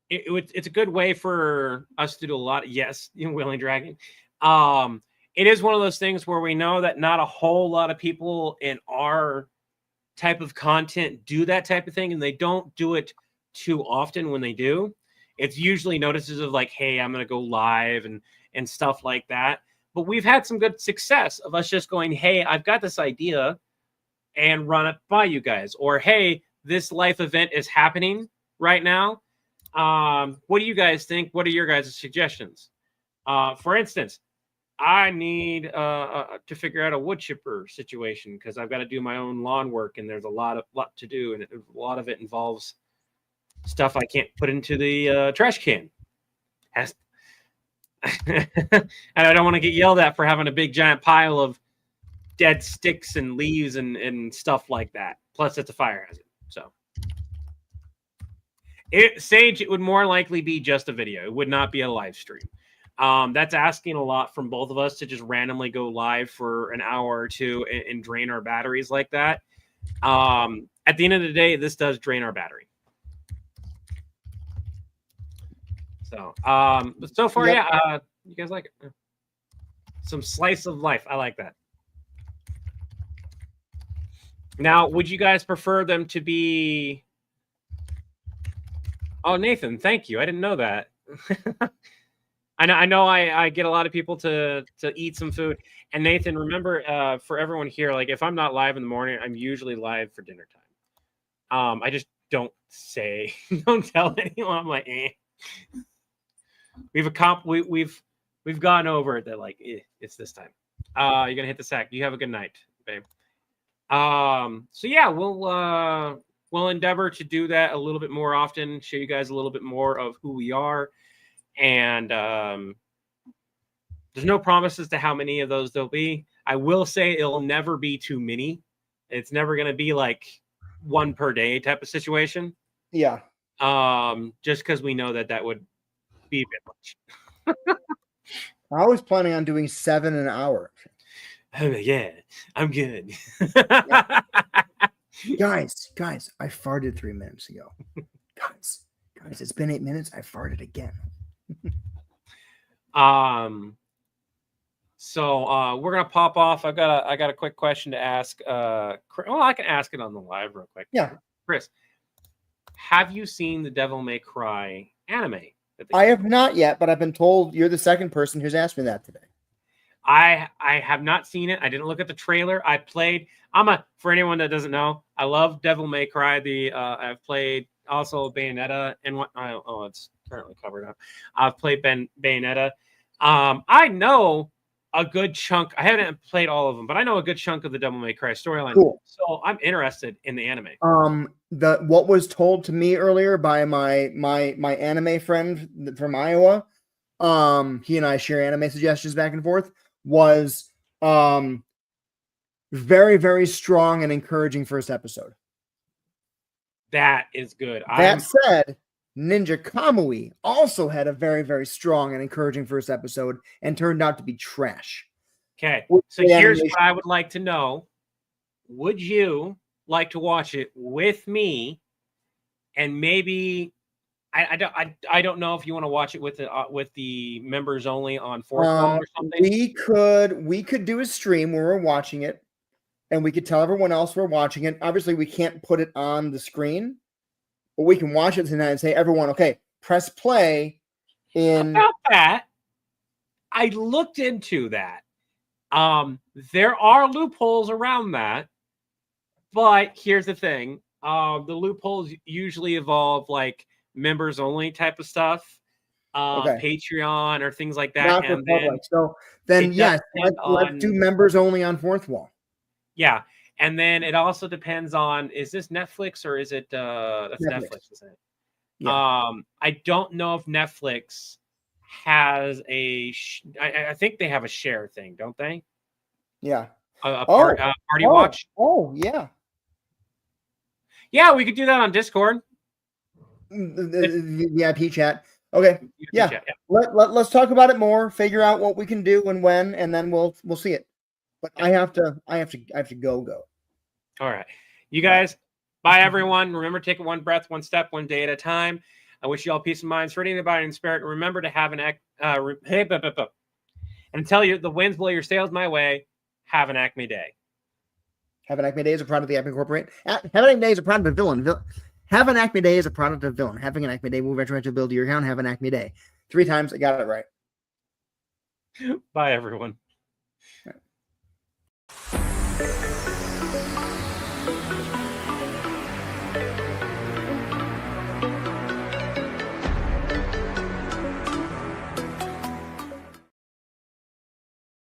It's a good way for us to do a lot of Willing Dragon. It is one of those things where we know that not a whole lot of people in our type of content do that type of thing, and they don't do it too often. When they do, it's usually notices of like, hey, I'm going to go live and stuff like that. But we've had some good success of us just going, hey, I've got this idea and run it by you guys. Or, hey, this life event is happening right now. What do you guys think? What are your guys' suggestions? For instance, I need to figure out a wood chipper situation because I've got to do my own lawn work, and there's a lot to do, and a lot of it involves stuff I can't put into the trash can. And I don't want to get yelled at for having a big giant pile of dead sticks and leaves and stuff like that. Plus, it's a fire hazard. So, Sage, it would more likely be just a video. It would not be a live stream. That's asking a lot from both of us to just randomly go live for an hour or two and drain our batteries like that. At the end of the day, this does drain our battery. So, but so far, yeah, you guys like it. Some slice of life. I like that. Now, would you guys prefer them to be... Oh, Nathan, thank you. I didn't know that. I know I get a lot of people to eat some food. And Nathan, remember, for everyone here, like if I'm not live in the morning, I'm usually live for dinner time. I just don't tell anyone. I'm like, eh. We've gone over it that like it's this time. You're gonna hit the sack. You have a good night, babe. So yeah, we'll endeavor to do that a little bit more often, show you guys a little bit more of who we are. And there's no promises to how many of those there'll be. I will say it'll never be too many. It's never going to be like one per day type of situation. Yeah. Just because we know that would be a bit much. I was planning on doing 7 an hour. Oh, yeah, I'm good. Yeah. Guys, I farted 3 minutes ago. Guys, it's been 8 minutes. I farted again. So we're gonna pop off. I got a quick question to ask. Well, I can ask it on the live real quick. Yeah, Chris, have you seen the Devil May Cry anime? I have not yet, but I've been told you're the second person who's asked me that today. I have not seen it. I didn't look at the trailer. I played. For anyone that doesn't know, I love Devil May Cry. I've played also Bayonetta and what? Oh, it's currently covered up. I've played Bayonetta. I know a good chunk. I haven't played all of them, but I know a good chunk of the Devil May Cry storyline. Cool. So I'm interested in the anime. What was told to me earlier by my anime friend from Iowa, he and I share anime suggestions back and forth, was very, very strong and encouraging first episode. That is good. That said, Ninja Kamui also had a very, very strong and encouraging first episode and turned out to be trash. Okay. With So the here's animation. what I would like to know. Would you like to watch it with me? And maybe I don't know if you want to watch it with the members only on fourth wall or something. We could do a stream where we're watching it, and we could tell everyone else we're watching it. Obviously, we can't put it on the screen, but we can watch it tonight and say, everyone, okay, press play. About that, I looked into that. There are loopholes around that, but here's the thing: the loopholes usually involve like members only type of stuff, Patreon or things like that. Not for public. So then, yes, let's do members only on fourth wall. Yeah, and then it also depends on, is this Netflix or is it that's Netflix, isn't it? Yeah. I don't know if Netflix has I think they have a share thing, don't they? Yeah. Party watch. Oh, yeah. Yeah, we could do that on Discord. The VIP chat. Okay. Yeah. Chat, yeah. Let's talk about it more, figure out what we can do and when, and then we'll see it. But I have to go. All right. You guys, bye everyone. Remember, take it one breath, one step, one day at a time. I wish you all peace of mind, serenity in the body and spirit. And remember to have and tell you the winds blow your sails my way. Have an Acme day. Have an Acme day is a product of the Acme Corporate. Have an Acme day is a product of Villain. Have an Acme day is a product of Villain. Having an Acme day will retroactive build to your account. Have an Acme day. 3 times. I got it right. Bye, everyone.